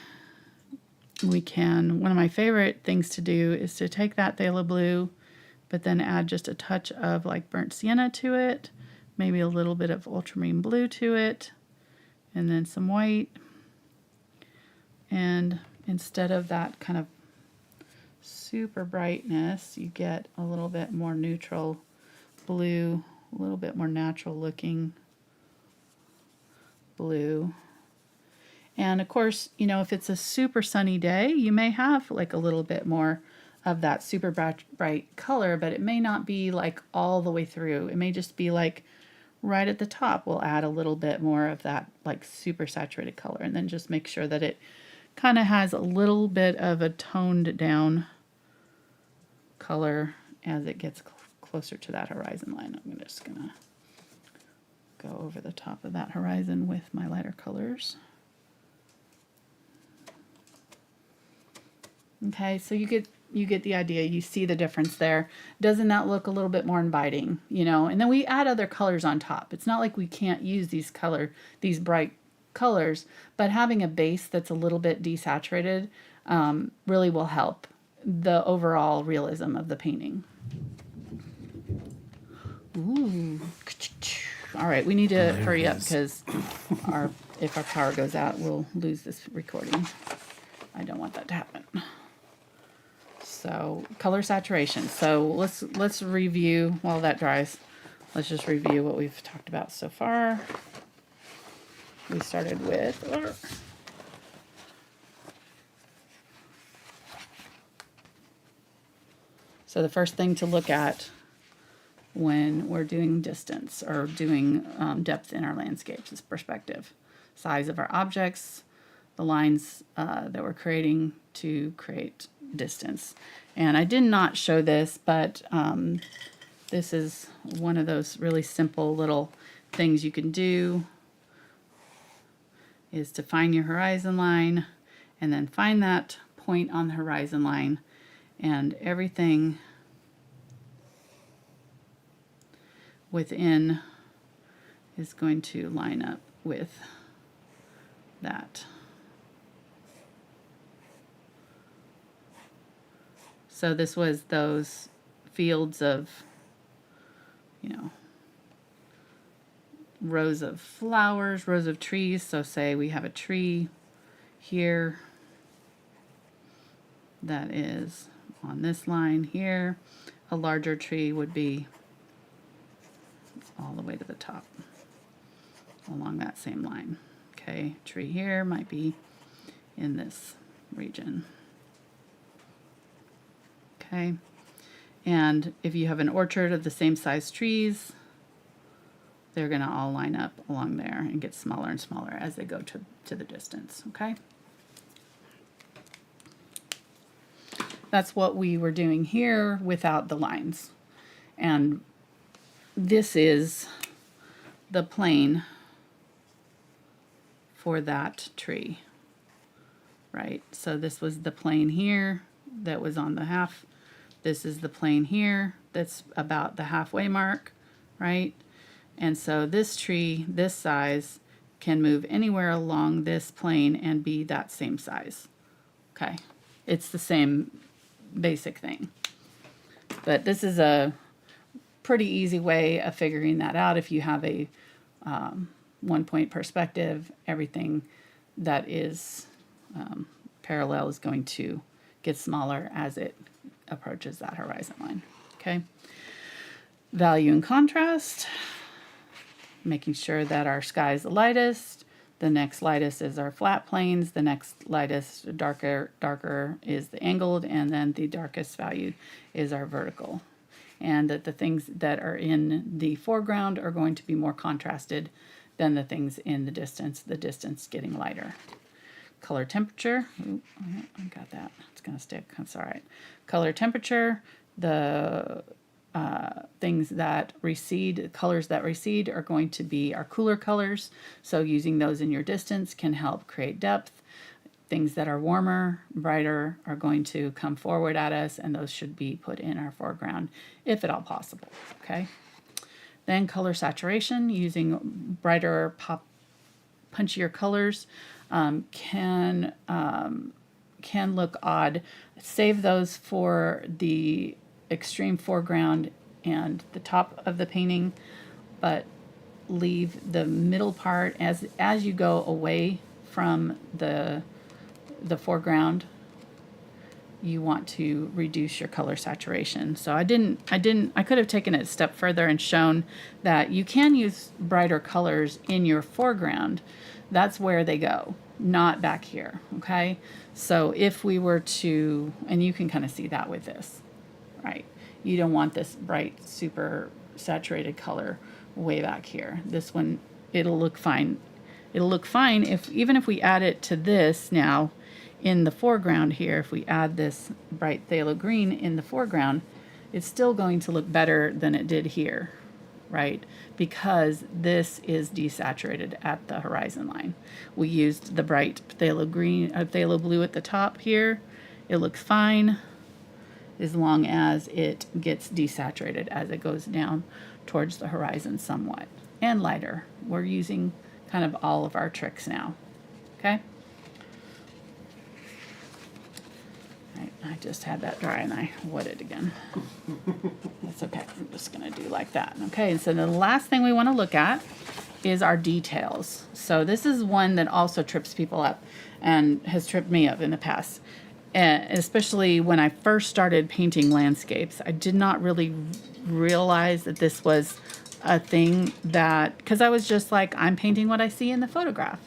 we can, one of my favorite things to do is to take that phthalo blue, but then add just a touch of like burnt sienna to it, maybe a little bit of ultramarine blue to it, and then some white. And instead of that kind of super brightness, you get a little bit more neutral blue, a little bit more natural looking blue. And of course, you know, if it's a super sunny day, you may have like a little bit more of that super bright color, but it may not be like all the way through. It may just be like right at the top. We'll add a little bit more of that like super saturated color, and then just make sure that it kind of has a little bit of a toned down color as it gets closer to that horizon line. I'm just gonna go over the top of that horizon with my lighter colors. Okay, so you get the idea. You see the difference there. Doesn't that look a little bit more inviting, you know? And then we add other colors on top. It's not like we can't use these bright colors, but having a base that's a little bit desaturated really will help the overall realism of the painting. Ooh. All right, we need to hurry up because if our power goes out, we'll lose this recording. I don't want that to happen. So color saturation. So let's review while that dries. Let's just review what we've talked about so far. We started with so the first thing to look at when we're doing distance or doing depth in our landscapes is perspective. Size of our objects, the lines that we're creating to create distance. And I did not show this, but this is one of those really simple little things you can do, is to find your horizon line and then find that point on the horizon line, and everything within is going to line up with that. So this was those fields of, you know, rows of flowers, rows of trees. So say we have a tree here that is on this line here. A larger tree would be all the way to the top along that same line. Okay, tree here might be in this region. Okay, and if you have an orchard of the same size trees, they're going to all line up along there and get smaller and smaller as they go to the distance. Okay, that's what we were doing here without the lines. And this is the plane for that tree, right? So this was the plane here that was on the half. This is the plane here that's about the halfway mark, right? And so this tree, this size, can move anywhere along this plane and be that same size. Okay, it's the same basic thing. But this is a pretty easy way of figuring that out. If you have a one-point perspective, everything that is parallel is going to get smaller as it approaches that horizon line. Okay. Value and contrast, making sure that our sky is the lightest. The next lightest is our flat planes. The next lightest, darker is the angled, and then the darkest value is our vertical. And that the things that are in the foreground are going to be more contrasted than the things in the distance getting lighter. Color temperature, ooh, I got that, it's gonna stick, that's all right. Color temperature, the things that recede, colors that recede are going to be our cooler colors. So using those in your distance can help create depth. Things that are warmer, brighter are going to come forward at us, and those should be put in our foreground if at all possible, okay? Then color saturation, using brighter, punchier colors can look odd. Save those for the extreme foreground and the top of the painting, but leave the middle part as you go away from the foreground. You want to reduce your color saturation. So I could have taken it a step further and shown that you can use brighter colors in your foreground. That's where they go, not back here, okay? So if we were to, and you can kind of see that with this, right? You don't want this bright, super saturated color way back here. This one, it'll look fine. It'll look fine even if we add it to this now in the foreground here. If we add this bright phthalo green in the foreground, it's still going to look better than it did here, right? Because this is desaturated at the horizon line. We used the bright phthalo green, phthalo blue at the top here. It looks fine as long as it gets desaturated as it goes down towards the horizon somewhat. And lighter. We're using kind of all of our tricks now, okay? I just had that dry and I wet it again. That's okay. I'm just going to do like that. Okay, and so the last thing we want to look at is our details. So this is one that also trips people up and has tripped me up in the past. Especially when I first started painting landscapes. I did not really realize that this was a thing that, because I was just like, I'm painting what I see in the photograph.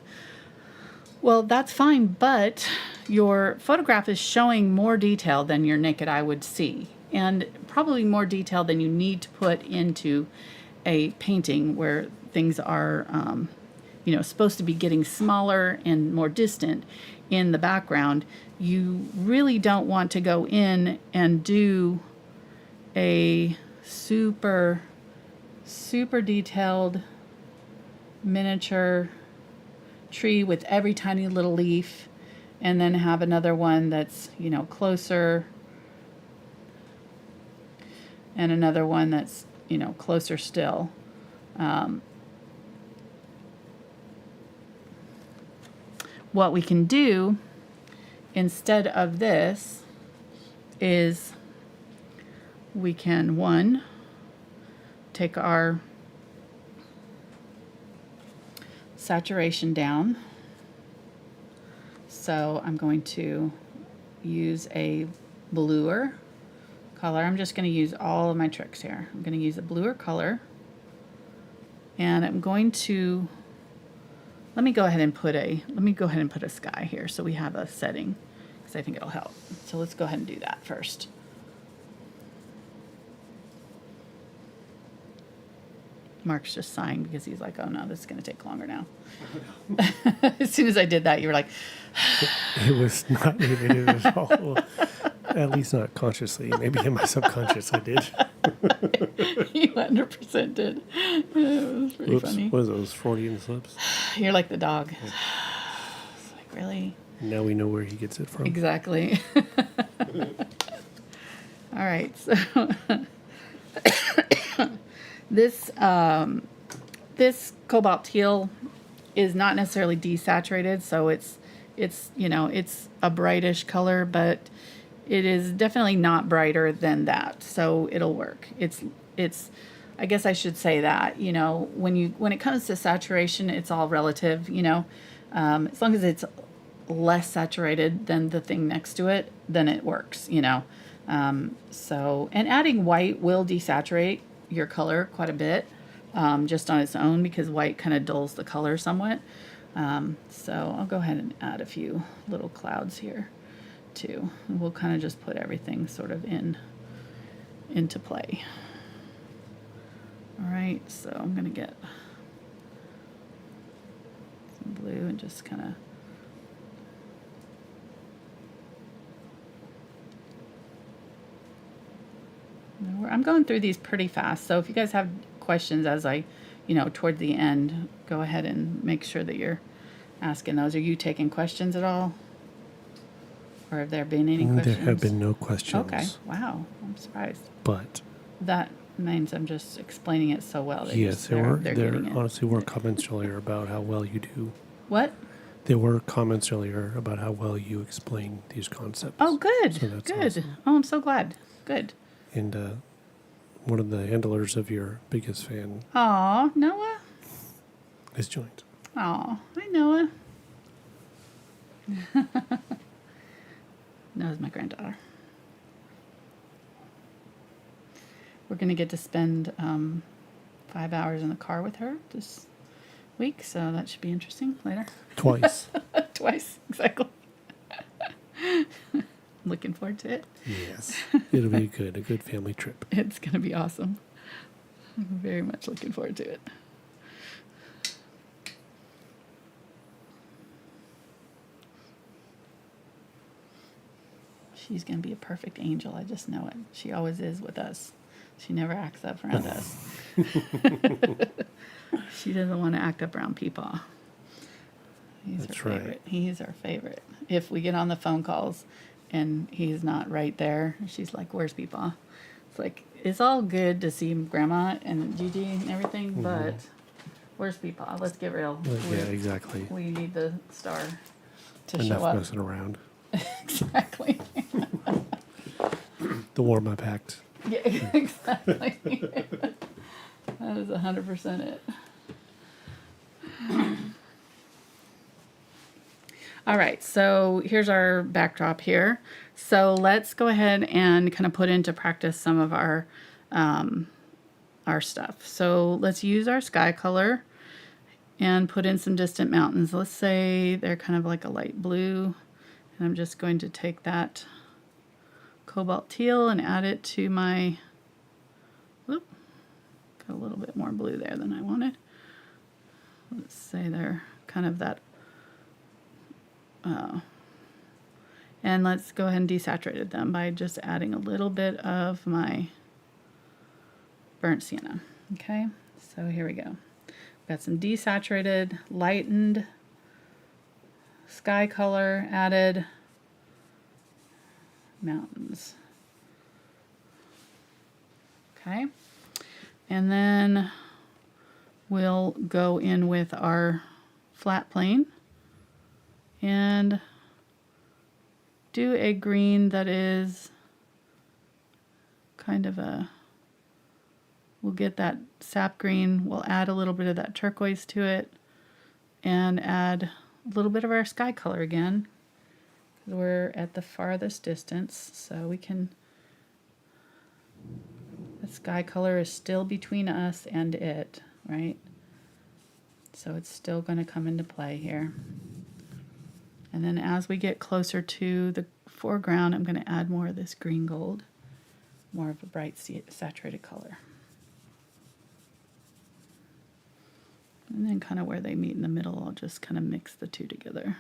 Well, that's fine, but your photograph is showing more detail than your naked eye would see, and probably more detail than you need to put into a painting where things are, supposed to be getting smaller and more distant in the background. You really don't want to go in and do a super detailed miniature tree with every tiny little leaf, and then have another one that's, closer, and another one that's, closer still. What we can do instead of this is we can, take our saturation down. So I'm going to use a bluer color. I'm just going to use all of my tricks here. I'm going to use a bluer color, and I'm going to, let me go ahead and put a sky here so we have a setting, because I think it'll help. So let's go ahead and do that first. Mark's just sighing because he's like, oh no, this is going to take longer now. As soon as I did that, you were like... It was not related at all. At least not consciously. Maybe in my subconscious I did. You 100% did. It was pretty funny. What are those, Freudian slips? You're like the dog. It's like, really? Now we know where he gets it from. Exactly. All right, so... This cobalt teal is not necessarily desaturated, so it's a brightish color, but it is definitely not brighter than that, so it'll work. It's I guess I should say that, when it comes to saturation, it's all relative, as long as it's less saturated than the thing next to it, then it works, and adding white will desaturate your color quite a bit, just on its own, because white kind of dulls the color somewhat. So I'll go ahead and add a few little clouds here too. And we'll kind of just put everything sort of into play. All right, so I'm gonna get some blue and just kind of I'm going through these pretty fast, so if you guys have questions as I, toward the end, go ahead and make sure that you're asking those. Are you taking questions at all? Or have there been any questions? There have been no questions. Okay, wow, I'm surprised. But That means I'm just explaining it so well. yes, they're there getting it. honestly were comments earlier about how well you do. What? There were comments earlier about how well you explain these concepts. Oh, good, So that's good. awesome. Oh, I'm so glad. Good. And one of the handlers of your biggest fan Aw, Noah. is joined. Aw, hi, Noah. Noah's my granddaughter. We're going to get to spend 5 hours in the car with her this week, so that should be interesting later. Twice. Twice, exactly. Looking forward to it. Yes. It'll be a good family trip. It's going to be awesome. I'm very much looking forward to it. She's going to be a perfect angel. I just know it. She always is with us. She never acts up around us. She doesn't want to act up around Peepaw. He's That's her right. favorite. He's our favorite. If we get on the phone calls and he's not right there, she's like, "Where's Peepaw?" It's like, it's all good to see Grandma and Gigi and everything, but where's Peepaw? Let's get real. Yeah, exactly. We need the star to Enough show up. messing around. Exactly. The warm-up act. Yeah, exactly. That is 100% it. All right, so here's our backdrop here. So let's go ahead and kind of put into practice some of our stuff. So let's use our sky color and put in some distant mountains. Let's say they're kind of like a light blue. And I'm just going to take that Cobalt Teal and add it to my, whoop, got a little bit more blue there than I wanted. Let's say they're kind of that, and let's go ahead and desaturate them by just adding a little bit of my burnt sienna. Okay, so here we go. Got some desaturated, lightened sky color added, mountains. Okay, and then we'll go in with our flat plane and do a green that is kind of a, we'll get that sap green, we'll add a little bit of that turquoise to it and add a little bit of our sky color again. We're at the farthest distance, so we can, the sky color is still between us and it, right? So it's still going to come into play here. And then as we get closer to the foreground, I'm going to add more of this green gold, more of a bright saturated color. And then kind of where they meet in the middle, I'll just kind of mix the two together.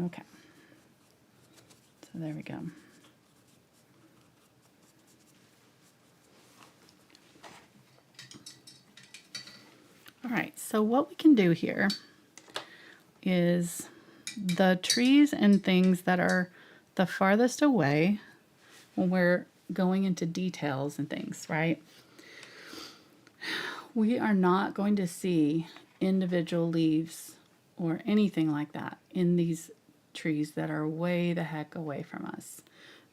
Okay. So there we go. All right, so what we can do here is the trees and things that are the farthest away when we're going into details and things, right? We are not going to see individual leaves or anything like that in these trees that are way the heck away from us.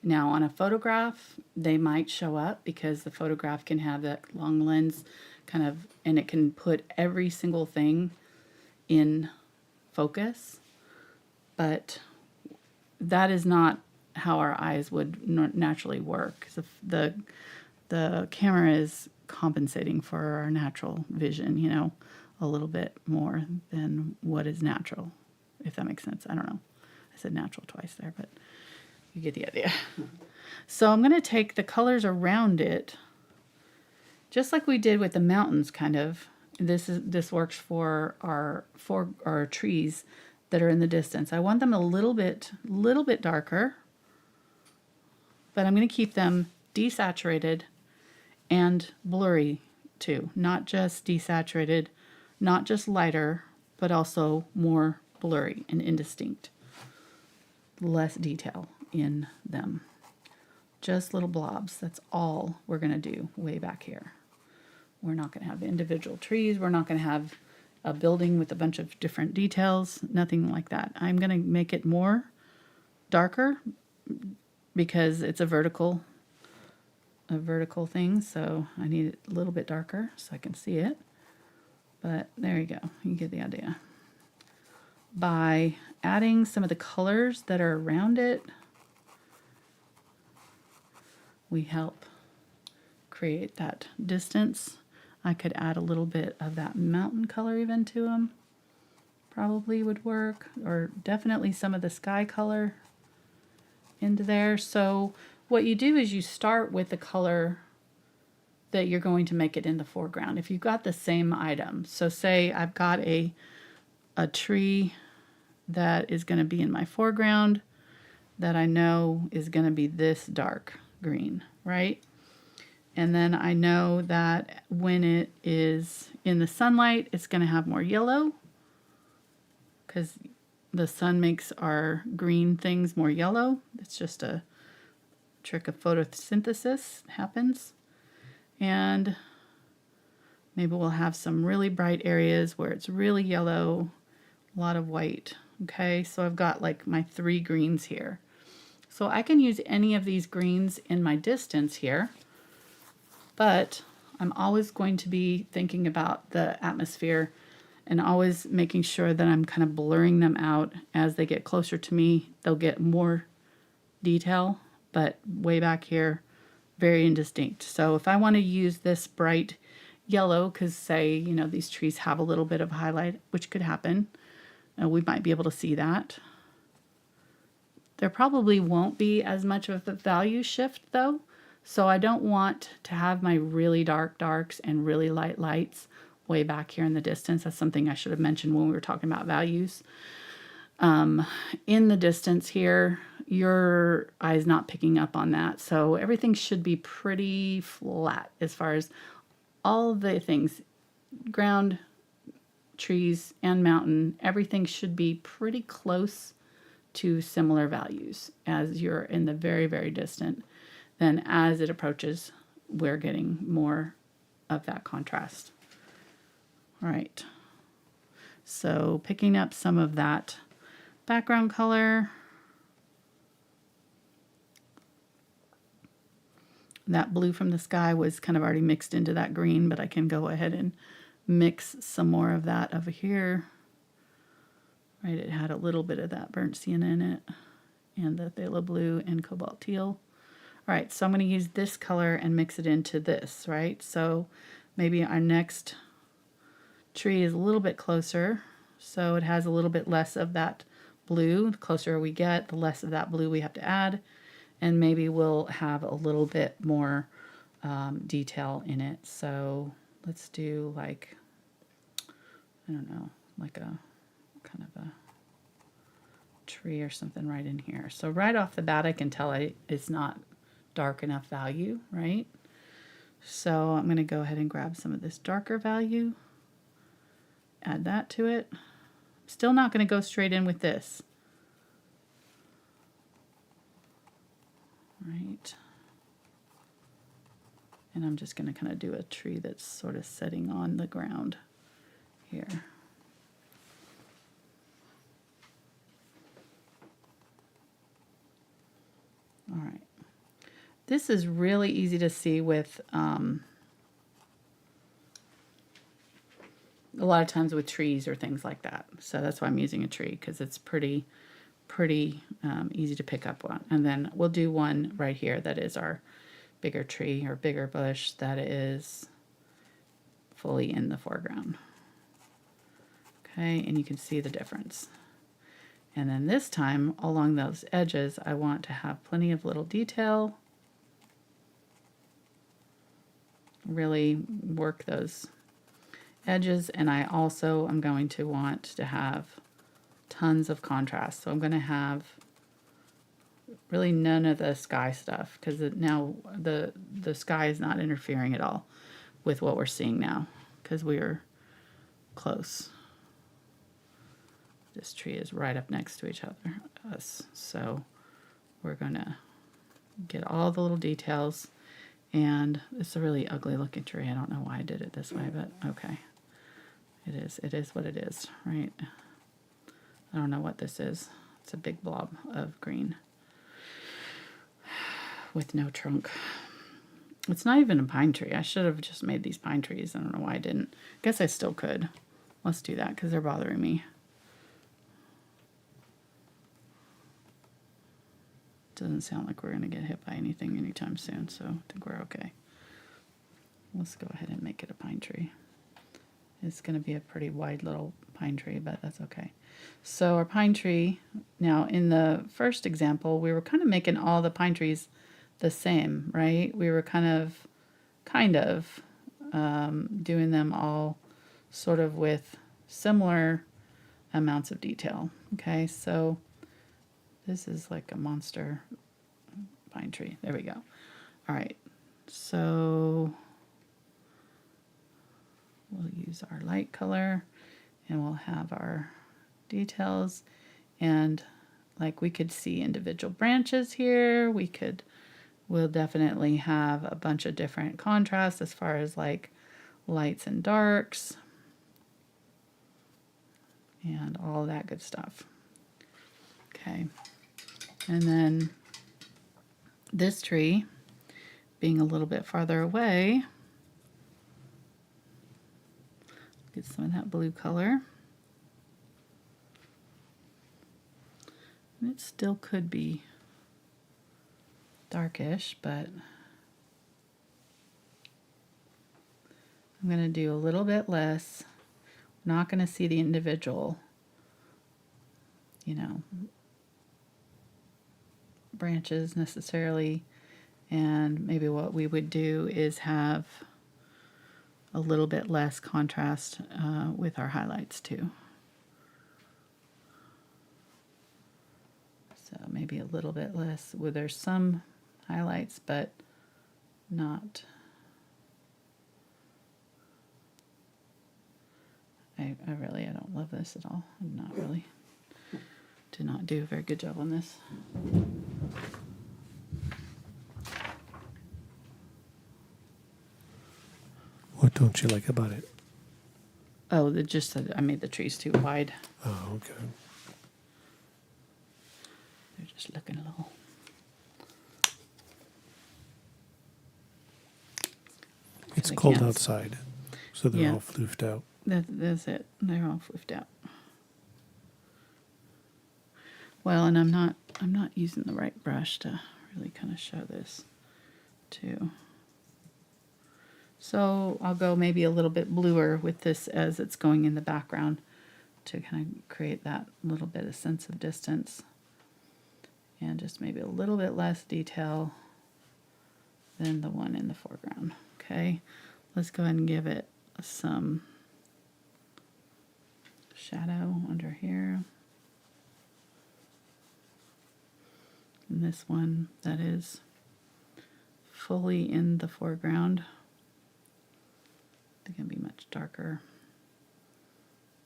Now, on a photograph, they might show up because the photograph can have that long lens kind of, and it can put every single thing in focus, but that is not how our eyes would naturally work. So the camera is compensating for our natural vision, you know, a little bit more than what is natural, if that makes sense. I don't know. I said natural twice there, but you get the idea. So I'm going to take the colors around it, just like we did with the mountains, kind of. This works for our trees that are in the distance. I want them a little bit darker, but I'm going to keep them desaturated and blurry too. Not just desaturated, not just lighter, but also more blurry and indistinct. Less detail in them. Just little blobs. That's all we're going to do way back here. We're not going to have individual trees. We're not going to have a building with a bunch of different details. Nothing like that. I'm going to make it more darker because it's a vertical thing, so I need it a little bit darker so I can see it. But there you go. You get the idea. By adding some of the colors that are around it, we help create that distance. I could add a little bit of that mountain color even to them. Probably would work, or definitely some of the sky color into there. So what you do is you start with the color that you're going to make it in the foreground. If you've got the same item, so say I've got a tree that is going to be in my foreground that I know is going to be this dark green, right? And then I know that when it is in the sunlight, it's going to have more yellow because the sun makes our green things more yellow. It's just a trick of photosynthesis happens. And maybe we'll have some really bright areas where it's really yellow, a lot of white. Okay, so I've got like my 3 greens here. So I can use any of these greens in my distance here, but I'm always going to be thinking about the atmosphere and always making sure that I'm kind of blurring them out as they get closer to me. They'll get more detail, but way back here, very indistinct. So if I want to use this bright yellow, because say, you know, these trees have a little bit of highlight, which could happen, we might be able to see that. There probably won't be as much of a value shift though. So I don't want to have my really dark darks and really light lights way back here in the distance. That's something I should have mentioned when we were talking about values. In the distance here, your eye's not picking up on that. So everything should be pretty flat as far as all the things, ground, trees, and mountain, everything should be pretty close to similar values as you're in the very, very distant. Then as it approaches, we're getting more of that contrast. All right. So picking up some of that background color. That blue from the sky was kind of already mixed into that green, but I can go ahead and mix some more of that over here. Right, it had a little bit of that burnt sienna in it, and the phthalo blue and cobalt teal. All right, so I'm going to use this color and mix it into this, right? So maybe our next tree is a little bit closer, so it has a little bit less of that blue. The closer we get, the less of that blue we have to add, and maybe we'll have a little bit more detail in it. So let's do like, I don't know, like a kind of a tree or something right in here. So right off the bat, I can tell it's not dark enough value, right? So I'm going to go ahead and grab some of this darker value, add that to it. Still not going to go straight in with this. Right. And I'm just going to kind of do a tree that's sort of setting on the ground here. All right. This is really easy to see with a lot of times with trees or things like that. So that's why I'm using a tree, because it's pretty easy to pick up on. And then we'll do one right here that is our bigger tree or bigger bush that is fully in the foreground. Okay, and you can see the difference. And then this time along those edges, I want to have plenty of little detail. Really work those edges, and I also am going to want to have tons of contrast. So I'm going to have really none of the sky stuff, because now the sky is not interfering at all with what we're seeing now, because we are close. This tree is right up next to us, so we're gonna get all the little details. And it's a really ugly looking tree. I don't know why I did it this way, but okay. It is what it is, right? I don't know what this is. It's a big blob of green with no trunk. It's not even a pine tree. I should have just made these pine trees. I don't know why I didn't. Guess I still could. Let's do that because they're bothering me. Doesn't sound like we're going to get hit by anything anytime soon, so I think we're okay. Let's go ahead and make it a pine tree. It's going to be a pretty wide little pine tree, but that's okay. So our pine tree, now in the first example, we were kind of making all the pine trees the same, right? We were kind of doing them all sort of with similar amounts of detail. Okay, so this is like a monster pine tree. There we go. All right, so we'll use our light color and we'll have our details, and like we could see individual branches here. We'll definitely have a bunch of different contrasts as far as like lights and darks and all that good stuff. Okay, and then this tree being a little bit farther away, get some of that blue color. And it still could be darkish, but I'm going to do a little bit less. I'm not going to see the individual, branches necessarily. And maybe what we would do is have a little bit less contrast with our highlights too. So maybe a little bit less. Well, there's some highlights, but not. I don't love this at all. I'm not really. Did not do a very good job on this. What don't you like about it? Oh, just that I made the trees too wide. Oh, okay. They're just looking a little. It's I cold can't. outside, so they're Yeah. all floofed out. That's it. They're all floofed out. Well, and I'm not using the right brush to really kind of show this too. So I'll go maybe a little bit bluer with this as it's going in the background to kind of create that little bit of sense of distance. And just maybe a little bit less detail than the one in the foreground. Okay, let's go ahead and give it some shadow under here. And this one that is fully in the foreground, they're going to be much darker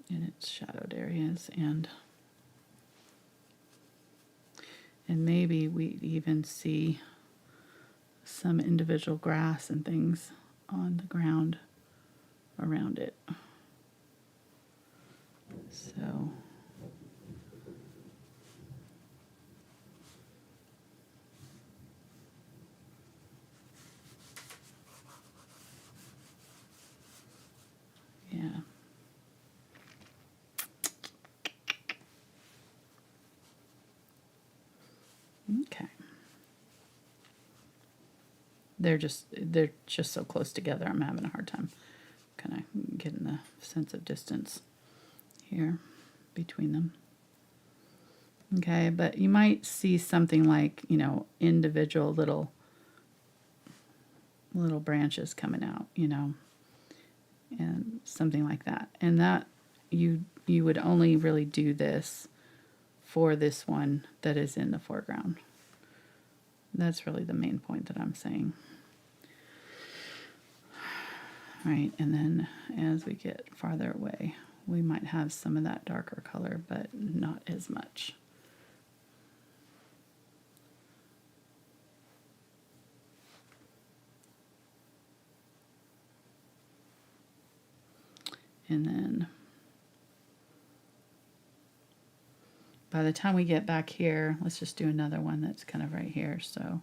in its shadowed areas, and maybe we even see some individual grass and things on the ground around it. So yeah. Okay. They're just so close together. I'm having a hard time kind of getting the sense of distance here between them. Okay, but you might see something like, individual little branches coming out, and something like that. And that you would only really do this for this one that is in the foreground. That's really the main point that I'm saying. All right, and then as we get farther away, we might have some of that darker color, but not as much. And then by the time we get back here, let's just do another one that's kind of right here. So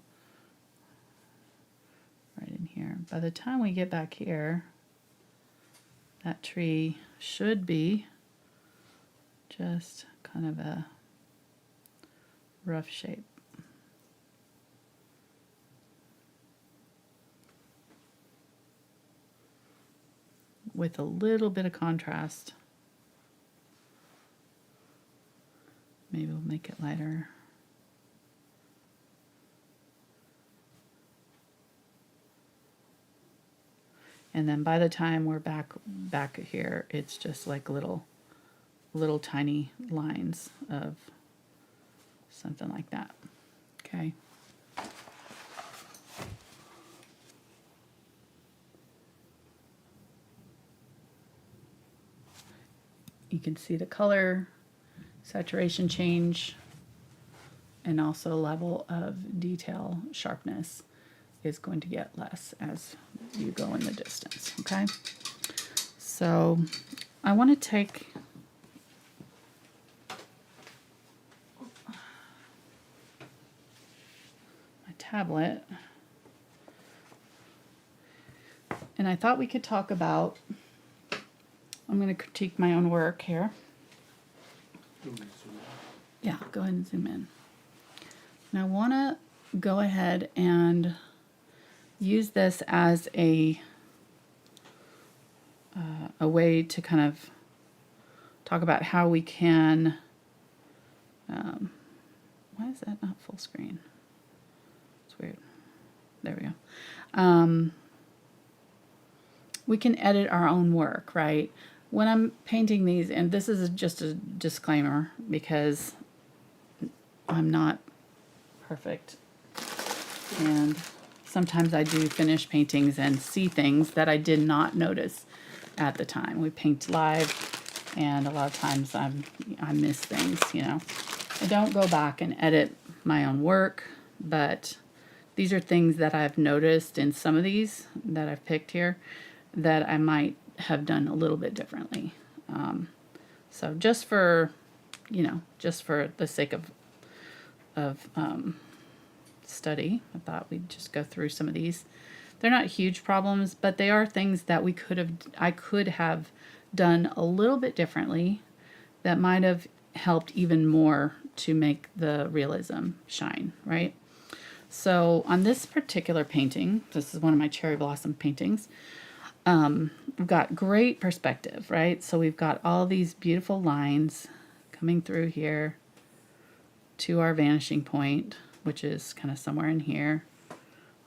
right in here. By the time we get back here, that tree should be just kind of a rough shape. With a little bit of contrast. Maybe we'll make it lighter. And then by the time we're back here, it's just like little tiny lines of something like that. Okay. You can see the color, saturation change, and also level of detail sharpness is going to get less as you go in the distance, okay? So I want to take my tablet, and I thought we could talk about, I'm going to critique my own work here. Yeah, go ahead and zoom in. And I want to go ahead and use this as a way to kind of talk about how we can, why is that not full screen? It's weird. There we go. We can edit our own work, right? When I'm painting these, and this is just a disclaimer because I'm not perfect, and sometimes I do finish paintings and see things that I did not notice at the time. We paint live, and a lot of times I miss things, you know. I don't go back and edit my own work, but these are things that I've noticed in some of these that I've picked here that I might have done a little bit differently. So just for, you know, just for the sake of study, I thought we'd just go through some of these. They're not huge problems, but they are things that I could have done a little bit differently that might have helped even more to make the realism shine, right? So on this particular painting, this is one of my cherry blossom paintings, we've got great perspective, right? So we've got all these beautiful lines coming through here to our vanishing point, which is kind of somewhere in here.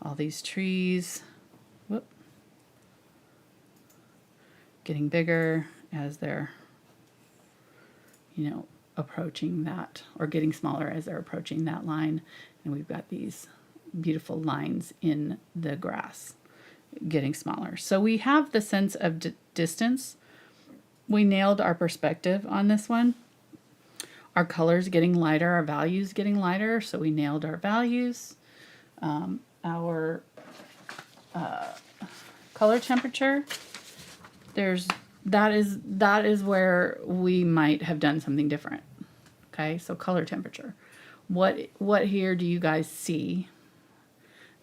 All these trees, whoop, getting bigger as they're, you know, approaching that, or getting smaller as they're approaching that line. And we've got these beautiful lines in the grass getting smaller. So we have the sense of distance. We nailed our perspective on this one. Our colors getting lighter, our values getting lighter, so we nailed our values. Our color temperature, that is where we might have done something different. Okay, so color temperature. What here do you guys see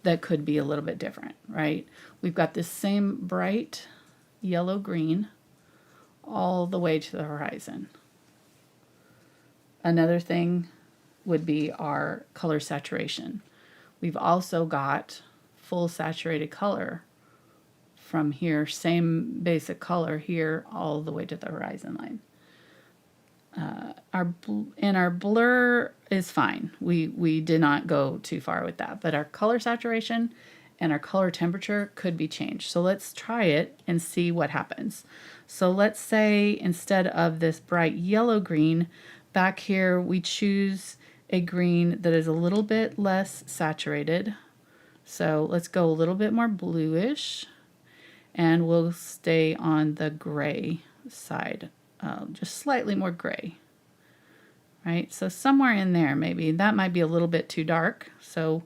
that could be a little bit different, right? We've got this same bright yellow green all the way to the horizon. Another thing would be our color saturation. We've also got full saturated color from here, same basic color here all the way to the horizon line. Our blur is fine. We did not go too far with that, but our color saturation and our color temperature could be changed. So let's try it and see what happens. So let's say instead of this bright yellow green, back here we choose a green that is a little bit less saturated. So let's go a little bit more bluish, and we'll stay on the gray side, just slightly more gray, right? So somewhere in there, maybe that might be a little bit too dark, so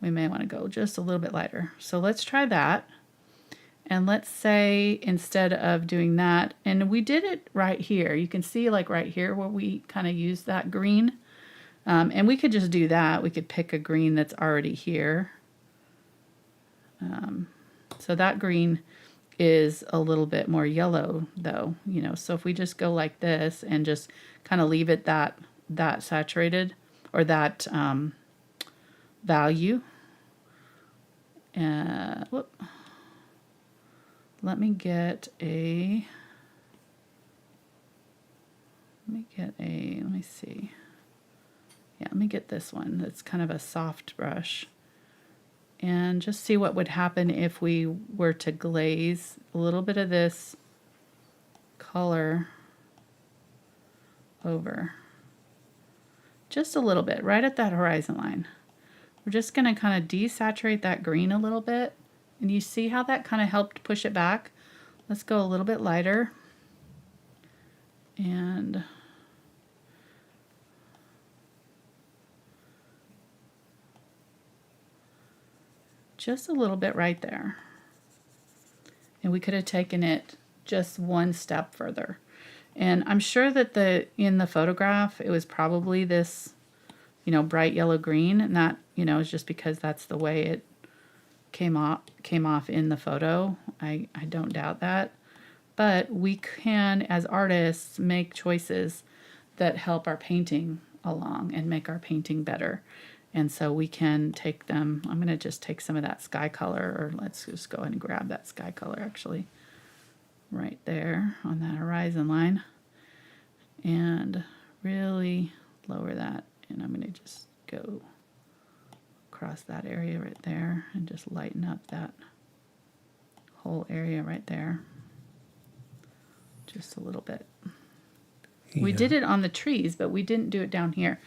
we may want to go just a little bit lighter. So let's try that. And let's say instead of doing that, and we did it right here, you can see like right here where we kind of use that green. And we could just do that. We could pick a green that's already here. So that green is a little bit more yellow though, you know, so if we just go like this and just kind of leave it that saturated, or that value. Whoop. Let me get a, let me see. Yeah, let me get this one. That's kind of a soft brush. And just see what would happen if we were to glaze a little bit of this color over. Just a little bit, right at that horizon line. We're just going to kind of desaturate that green a little bit. And you see how that kind of helped push it back? Let's go a little bit lighter. And just a little bit right there. And we could have taken it just one step further. And I'm sure that in the photograph, it was probably this, you know, bright yellow green, and that, you know, is just because that's the way it came off in the photo. I don't doubt that. But we can, as artists, make choices that help our painting along and make our painting better. And so we can take them. I'm going to just take some of that sky color, or let's just go ahead and grab that sky color actually right there on that horizon line, and really lower that. And I'm going to just go across that area right there and just lighten up that whole area right there just a little bit. Yeah. We did it on the trees, but we didn't do it down here.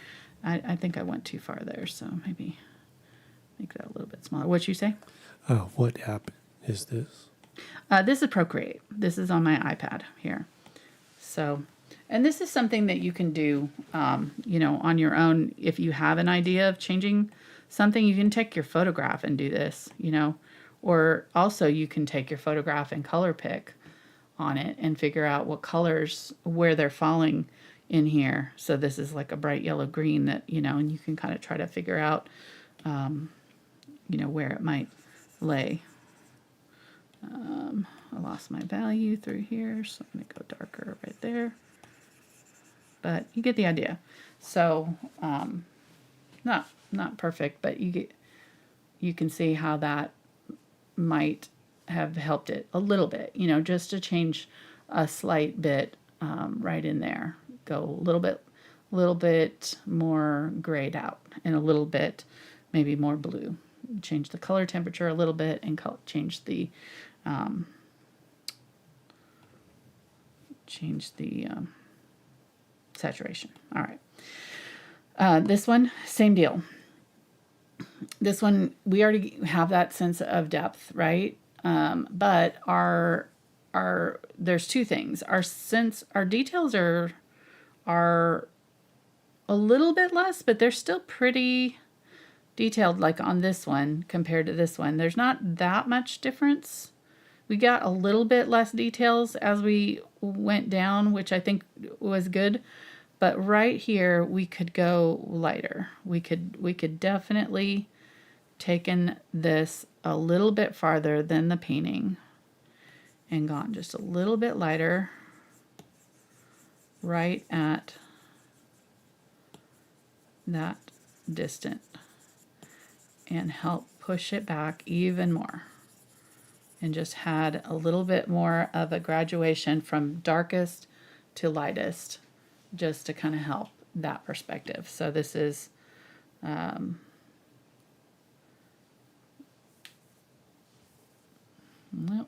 I think I went too far there, so maybe make that a little bit smaller. What'd you say? What app is this? This is Procreate. This is on my iPad here. So, and this is something that you can do, you know, on your own. If you have an idea of changing something, you can take your photograph and do this, you know, or also you can take your photograph and color pick on it and figure out what colors, where they're falling in here. So this is like a bright yellow green that, you know, and you can kind of try to figure out, you know, where it might lay. I lost my value through here, so I'm going to go darker right there. But you get the idea. So, not perfect, but you can see how that might have helped it a little bit, you know, just to change a slight bit right in there. Go a little bit more grayed out, and a little bit maybe more blue. Change the color temperature a little bit, and change the saturation. All right. This one, same deal. This one, we already have that sense of depth, right? But there's two things. Our details are a little bit less, but they're still pretty detailed, like on this one compared to this one. There's not that much difference. We got a little bit less details as we went down, which I think was good. But right here, we could go lighter. We could definitely taken this a little bit farther than the painting and gone just a little bit lighter right at that distance and help push it back even more, and just had a little bit more of a graduation from darkest to lightest, just to kind of help that perspective. So this is well,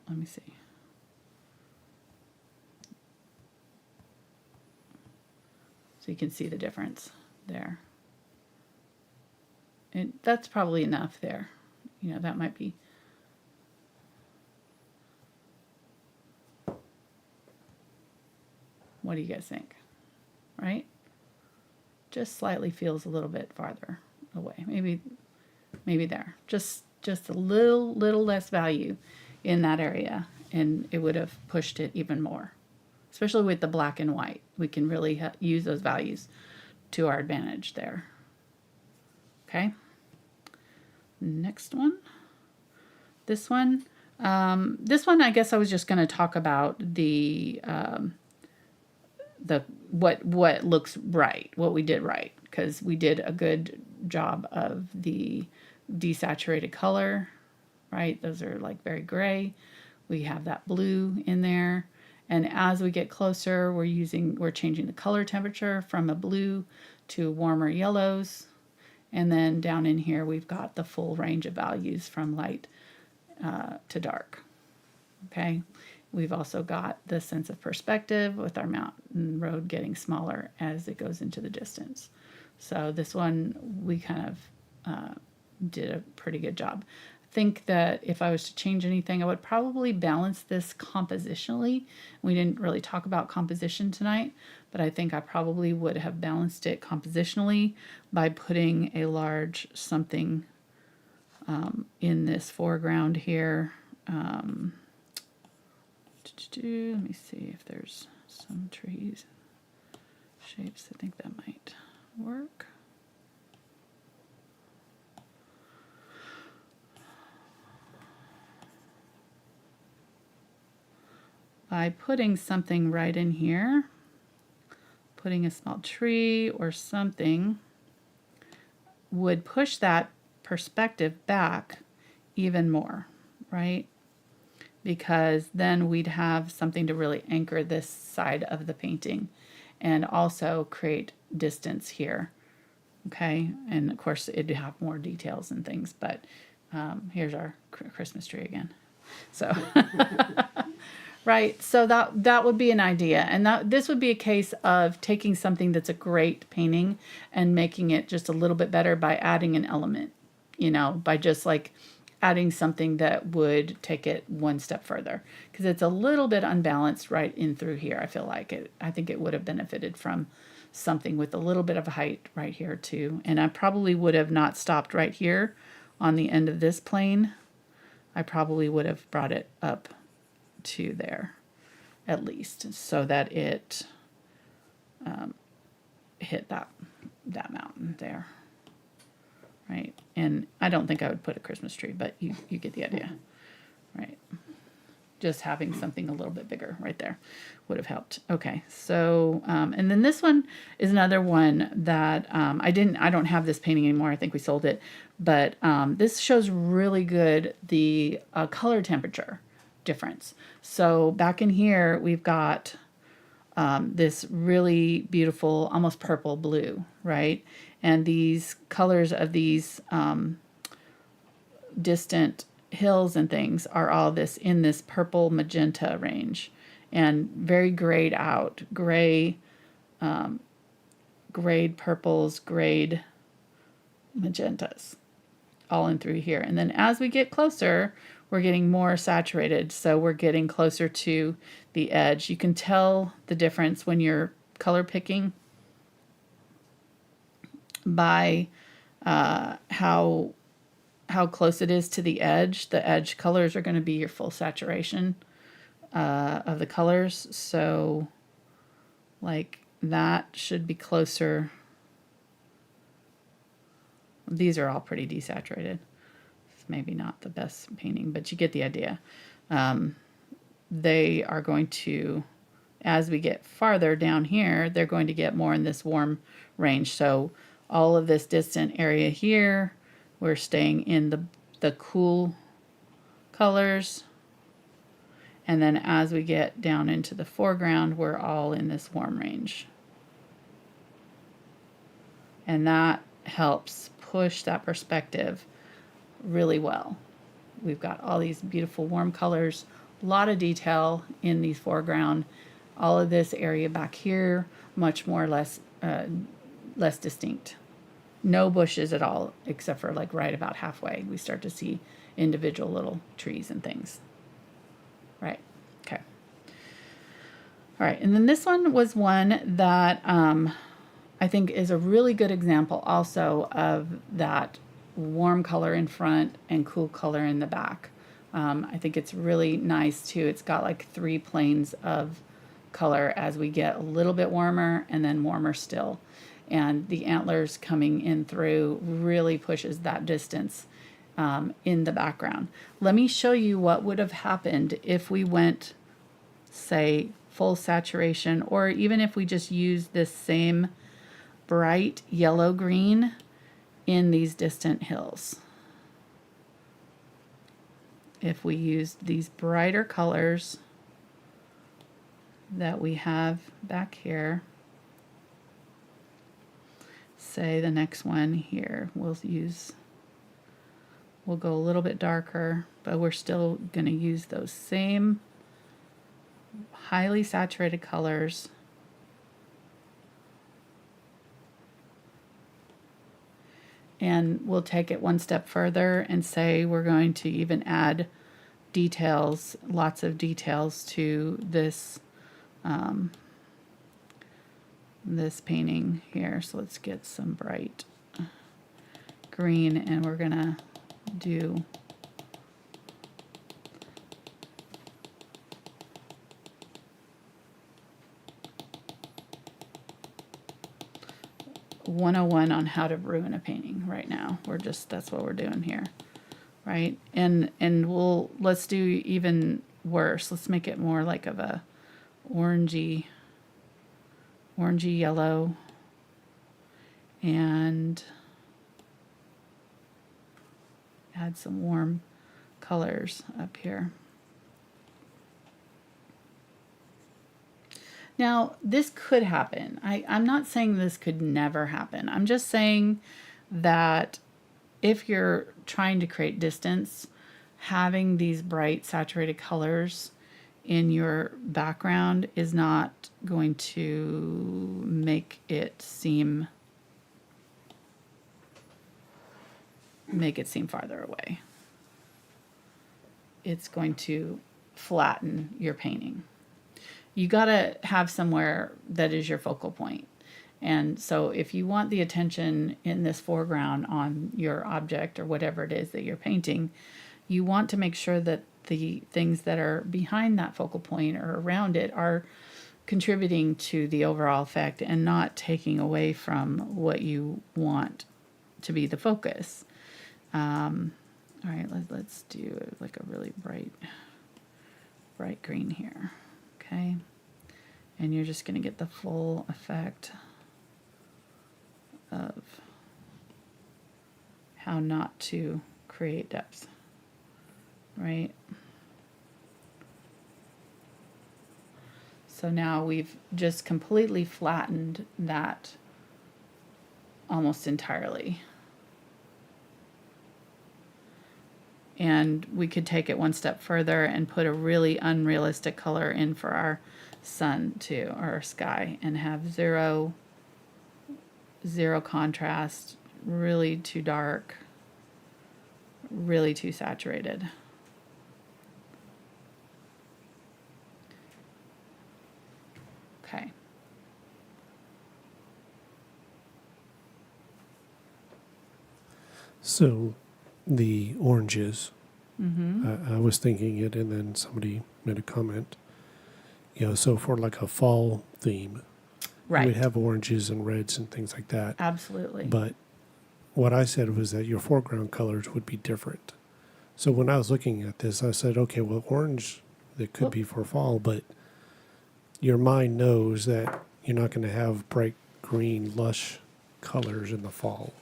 let me see. So you can see the difference there. That's probably enough there. You know, that might be. What do you guys think? Right? Just slightly feels a little bit farther away. Maybe there. Just a little less value in that area, and it would have pushed it even more. Especially with the black and white. We can really use those values to our advantage there. Okay. Next one. This one. I guess I was just going to talk about the what looks right, what we did right, because we did a good job of the desaturated color, right? Those are like very gray. We have that blue in there. And as we get closer, we're changing the color temperature from a blue to warmer yellows. And then down in here, we've got the full range of values from light to dark. Okay. We've also got the sense of perspective with our mountain road getting smaller as it goes into the distance. So this one, we kind of did a pretty good job. I think that if I was to change anything, I would probably balance this compositionally. We didn't really talk about composition tonight, but I think I probably would have balanced it compositionally by putting a large something in this foreground here. Let me see if there's some trees, shapes. I think that might work. By putting something right in here, putting a small tree or something would push that perspective back even more, right? Because then we'd have something to really anchor this side of the painting and also create distance here. Okay, and of course it'd have more details and things, but here's our Christmas tree again. So right, so that would be an idea, and this would be a case of taking something that's a great painting and making it just a little bit better by adding an element, you know, by just like adding something that would take it one step further, because it's a little bit unbalanced right in through here. I feel like it. I think it would have benefited from something with a little bit of height right here too, and I probably would have not stopped right here on the end of this plane. I probably would have brought it up to there at least, so that it hit that mountain there, right? And I don't think I would put a Christmas tree, but you get the idea, right? Just having something a little bit bigger right there would have helped. Okay, so and then this one is another one that I don't have this painting anymore. I think we sold it, but this shows really good the color temperature difference. So back in here, we've got this really beautiful, almost purple blue, right? And these colors of these distant hills and things are all in this purple magenta range, and very grayed out, grayed purples, grayed magentas, all in through here. And then as we get closer, we're getting more saturated, so we're getting closer to the edge. You can tell the difference when you're color picking by how close it is to the edge. The edge colors are going to be your full saturation of the colors. So like that should be closer. These are all pretty desaturated. It's maybe not the best painting, but you get the idea. They are going to, as we get farther down here, they're going to get more in this warm range. So all of this distant area here, we're staying in the cool colors. And then as we get down into the foreground, we're all in this warm range. And that helps push that perspective really well. We've got all these beautiful warm colors, a lot of detail in the foreground. All of this area back here, much more less distinct. No bushes at all, except for like right about halfway. We start to see individual little trees and things. Right. Okay. All right. And then this one was one that I think is a really good example also of that warm color in front and cool color in the back. I think it's really nice too. It's got like 3 planes of color as we get a little bit warmer and then warmer still. And the antlers coming in through really pushes that distance in the background. Let me show you what would have happened if we went, say, full saturation, or even if we just used this same bright yellow green in these distant hills. If we used these brighter colors that we have back here, say the next one here, we'll go a little bit darker, but we're still going to use those same highly saturated colors. And we'll take it one step further and say we're going to even add details, lots of details to this this painting here. So let's get some bright green, and we're gonna do .101 on how to ruin a painting right now. That's what we're doing here, right? And let's do even worse. Let's make it more like of a orangey yellow, and add some warm colors up here. Now, this could happen. I'm not saying this could never happen. I'm just saying that if you're trying to create distance, having these bright saturated colors in your background is not going to make it seem farther away. It's going to flatten your painting. You gotta have somewhere that is your focal point. And so if you want the attention in this foreground on your object or whatever it is that you're painting, you want to make sure that the things that are behind that focal point or around it are contributing to the overall effect and not taking away from what you want to be the focus. All right, let's do like a really bright green here. Okay, and you're just going to get the full effect of how not to create depth, right? So now we've just completely flattened that almost entirely. And we could take it one step further and put a really unrealistic color in for our sun too, or our sky, and have zero contrast, really too dark, really too saturated. Okay. So the oranges, I was thinking it, and then somebody made a comment. So for like a fall theme, Right. we'd have oranges and reds and things like that. Absolutely. But what I said was that your foreground colors would be different. So when I was looking at this, I said, okay, well, orange, that could be for fall, but your mind knows that you're not going to have bright green, lush colors in the fall.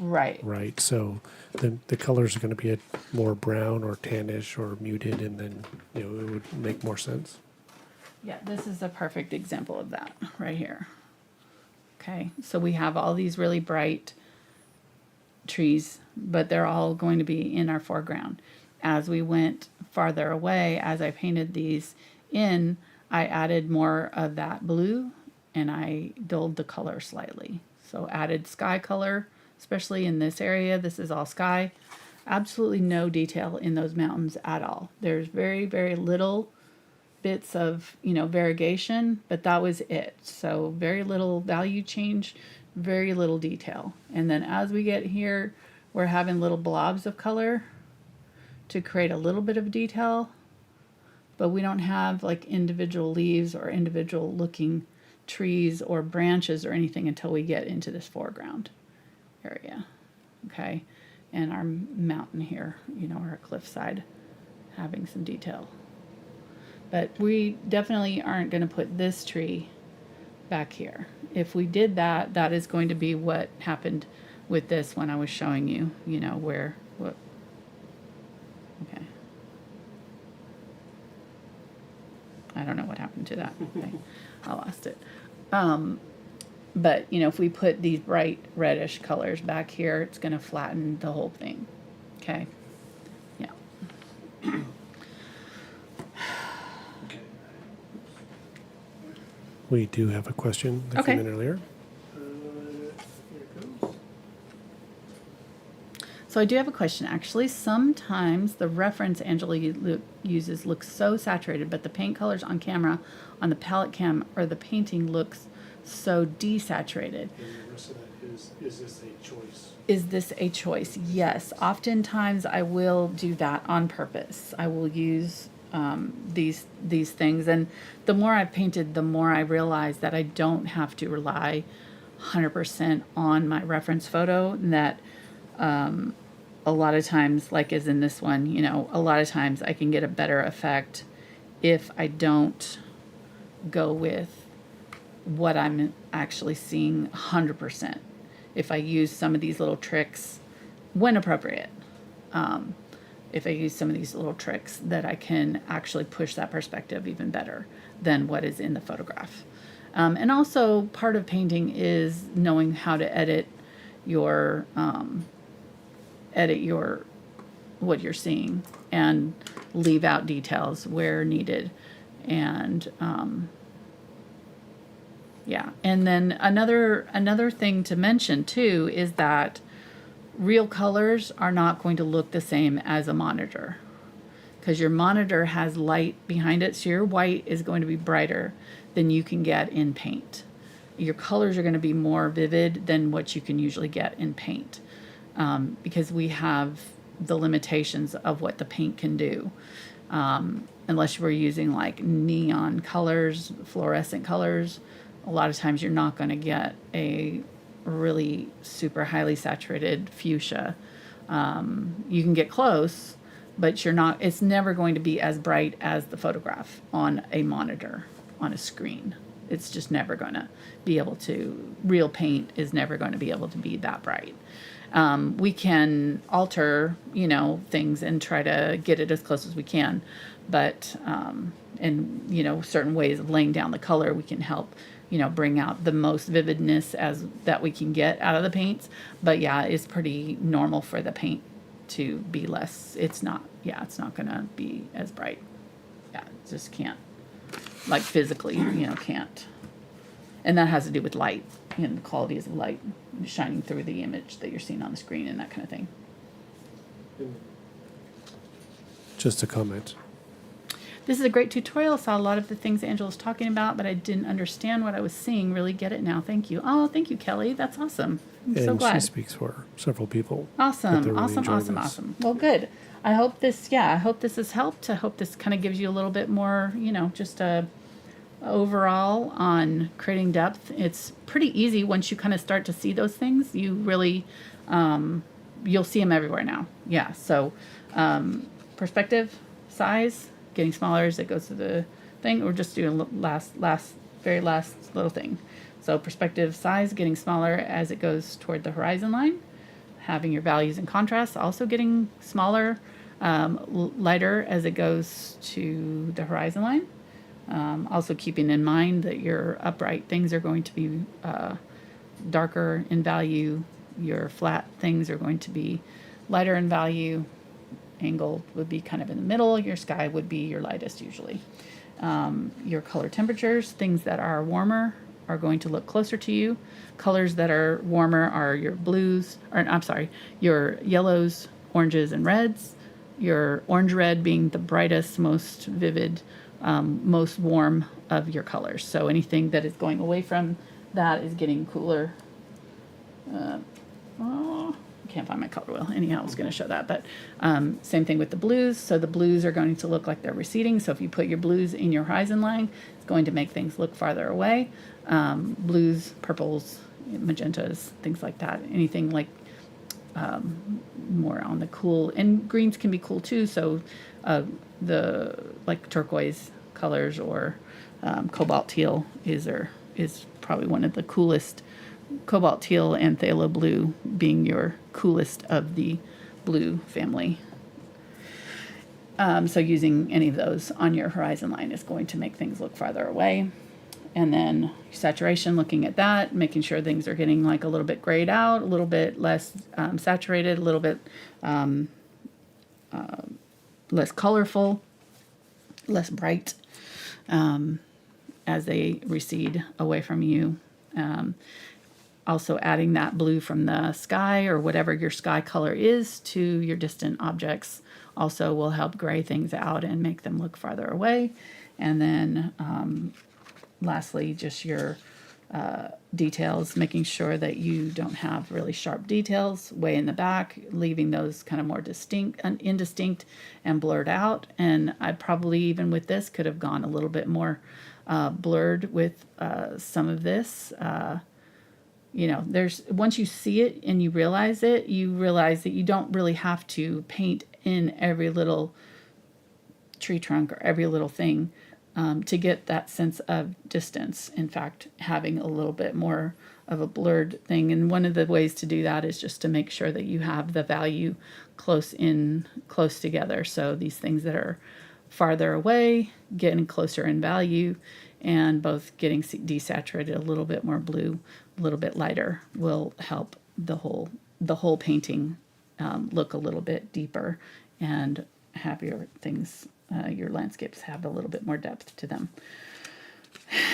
Right. Right. So the colors are going to be more brown or tannish or muted, and then it would make more sense. Yeah, this is a perfect example of that right here. Okay, so we have all these really bright trees, but they're all going to be in our foreground. As we went farther away, as I painted these in, I added more of that blue and I dulled the color slightly. So added sky color especially in this area. This is all sky. Absolutely no detail in those mountains at all. There's very, very little bits of, variegation, but that was it. So very little value change, very little detail. And then as we get here, we're having little blobs of color to create a little bit of detail, but we don't have like individual leaves or individual looking trees or branches or anything until we get into this foreground area. Okay. And our mountain here, our cliffside having some detail. But we definitely aren't going to put this tree back here. If we did that, that is going to be what happened with this when I was showing you, what. Okay. I don't know what happened to that. Okay. I lost it. But, if we put these bright reddish colors back here, it's going to flatten the whole thing. Okay. Yeah. We do have a question that Okay. came in earlier. So I do have a question, actually. Sometimes the reference Angela uses looks so saturated, but the paint colors on camera, on the palette cam, or the painting looks so desaturated. And the rest of that is this a choice? Is this a choice? Yes. Oftentimes I will do that on purpose. I will use these things. And the more I've painted, the more I realize that I don't have to rely 100% on my reference photo. And that a lot of times, like as in this one, a lot of times I can get a better effect if I don't go with what I'm actually seeing 100%. If I use some of these little tricks when appropriate. If I use some of these little tricks that I can actually push that perspective even better than what is in the photograph. And also part of painting is knowing how to edit your what you're seeing and leave out details where needed. And yeah. And then another thing to mention too is that real colors are not going to look the same as a monitor, because your monitor has light behind it, so your white is going to be brighter than you can get in paint. Your colors are going to be more vivid than what you can usually get in paint, because we have the limitations of what the paint can do. Unless we're using like neon colors, fluorescent colors, a lot of times you're not going to get a really super highly saturated fuchsia. You can get close, but it's never going to be as bright as the photograph on a monitor, on a screen. It's just never going to be able to, real paint is never going to be able to be that bright. We can alter, things and try to get it as close as we can, but, certain ways of laying down the color, we can help, bring out the most vividness that we can get out of the paints. But yeah, it's pretty normal for the paint to be less. It's not going to be as bright. Yeah, it just can't, like physically, can't. And that has to do with light, the qualities of light shining through the image that you're seeing on the screen and that kind of thing. Just a comment. This is a great tutorial. Saw a lot of the things Angela's talking about, but I didn't understand what I was seeing. Really get it now. Thank you. Oh, thank you, Kelly. That's awesome. I'm so glad. She speaks for several people. Awesome. Really Awesome. Well, good. I hope this has helped. I hope this kind of gives you a little bit more, just a overall on creating depth. It's pretty easy once you kind of start to see those things. You really, you'll see them everywhere now. Yeah. So, perspective, size, getting smaller as it goes to the thing, or just doing very last little thing. So perspective, size, getting smaller as it goes toward the horizon line, having your values and contrast also getting smaller, lighter as it goes to the horizon line. Also keeping in mind that your upright things are going to be darker in value, your flat things are going to be lighter in value, angled would be kind of in the middle, your sky would be your lightest usually. Your color temperatures, things that are warmer are going to look closer to you. Colors that are warmer are your blues, or I'm sorry, your yellows, oranges, and reds. Your orange red being the brightest, most vivid, most warm of your colors. So anything that is going away from that is getting cooler. Oh, I can't find my color wheel. Anyhow, I was going to show that. But same thing with the blues. So the blues are going to look like they're receding. So if you put your blues in your horizon line, it's going to make things look farther away. Blues, purples, magentas, things like that. Anything like more on the cool, and greens can be cool too. So the like turquoise colors or cobalt teal is probably one of the coolest. Cobalt teal and phthalo blue being your coolest of the blue family. So using any of those on your horizon line is going to make things look farther away. And then saturation, looking at that, making sure things are getting like a little bit grayed out, a little bit less saturated, a little bit less colorful, less bright as they recede away from you. Also adding that blue from the sky or whatever your sky color is to your distant objects also will help gray things out and make them look farther away. And then lastly, just your details, making sure that you don't have really sharp details way in the back, leaving those kind of more indistinct and blurred out. And I probably, even with this, could have gone a little bit more blurred with some of this. Once you see it and you realize that you don't really have to paint in every little tree trunk or every little thing to get that sense of distance. In fact, having a little bit more of a blurred thing. And one of the ways to do that is just to make sure that you have the value close together. So these things that are farther away, getting closer in value, and both getting desaturated a little bit more blue, a little bit lighter, will help the whole painting look a little bit deeper and have your things, your landscapes have a little bit more depth to them.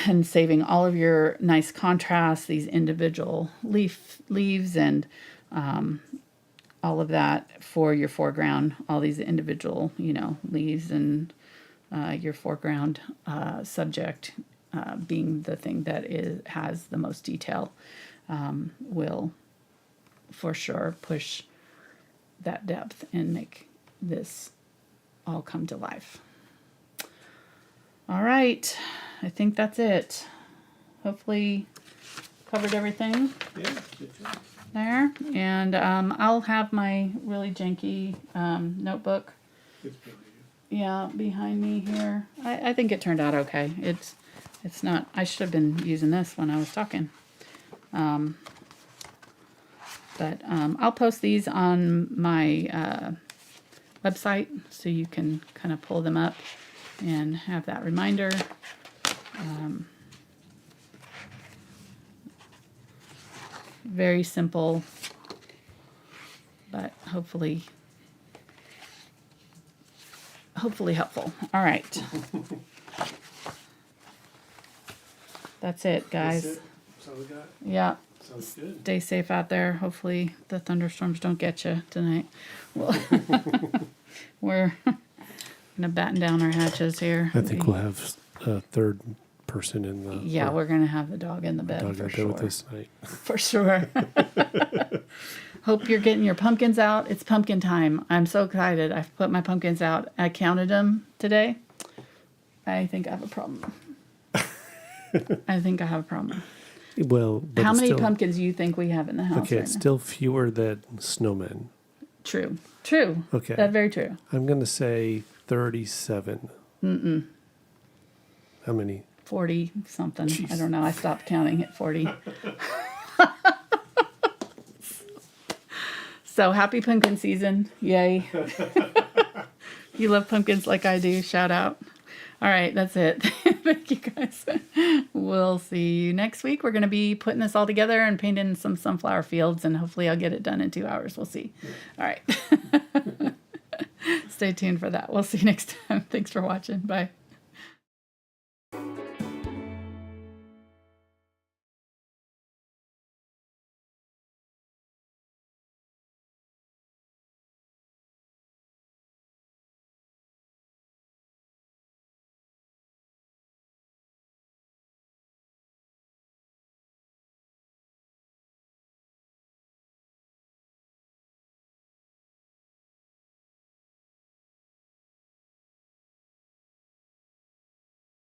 And saving all of your nice contrasts, these individual leaves and all of that for your foreground, all these individual, leaves and your foreground subject being the thing that has the most detail will for sure push that depth and make this all come to life. All right, I think that's it. Hopefully covered everything. Yeah, good job. There, and I'll have my really janky notebook. It's pretty good. Yeah, behind me here. I think it turned out okay. It's not. I should have been using this when I was talking. But I'll post these on my website so you can kind of pull them up and have that reminder. Very simple, but hopefully helpful. All right. That's it, guys. That's it? That's all we got? Yeah. Sounds good. Stay safe out there. Hopefully the thunderstorms don't get you tonight. Well, we're gonna batten down our hatches here. I think we'll have a third person in the... Yeah, we're gonna have the dog in the bed dog in for bed sure. with us tonight. For sure. Hope you're getting your pumpkins out. It's pumpkin time. I'm so excited. I've put my pumpkins out. I counted them today. I think I have a problem. I think I have a problem. Well, but How it's many still, pumpkins do you think we have in the house Okay, right it's now? still fewer than snowmen. True. Okay. That's very true. I'm going to say 37. Mm-mm. How many? 40 something. Jeez. I don't know. I stopped counting at 40. So happy pumpkin season. Yay. You love pumpkins like I do. Shout out. All right, that's it. Thank you guys. We'll see you next week. We're going to be putting this all together and painting some sunflower fields, and hopefully I'll get it done in 2 hours. We'll see. All right. Stay tuned for that. We'll see you next time. Thanks for watching. Bye.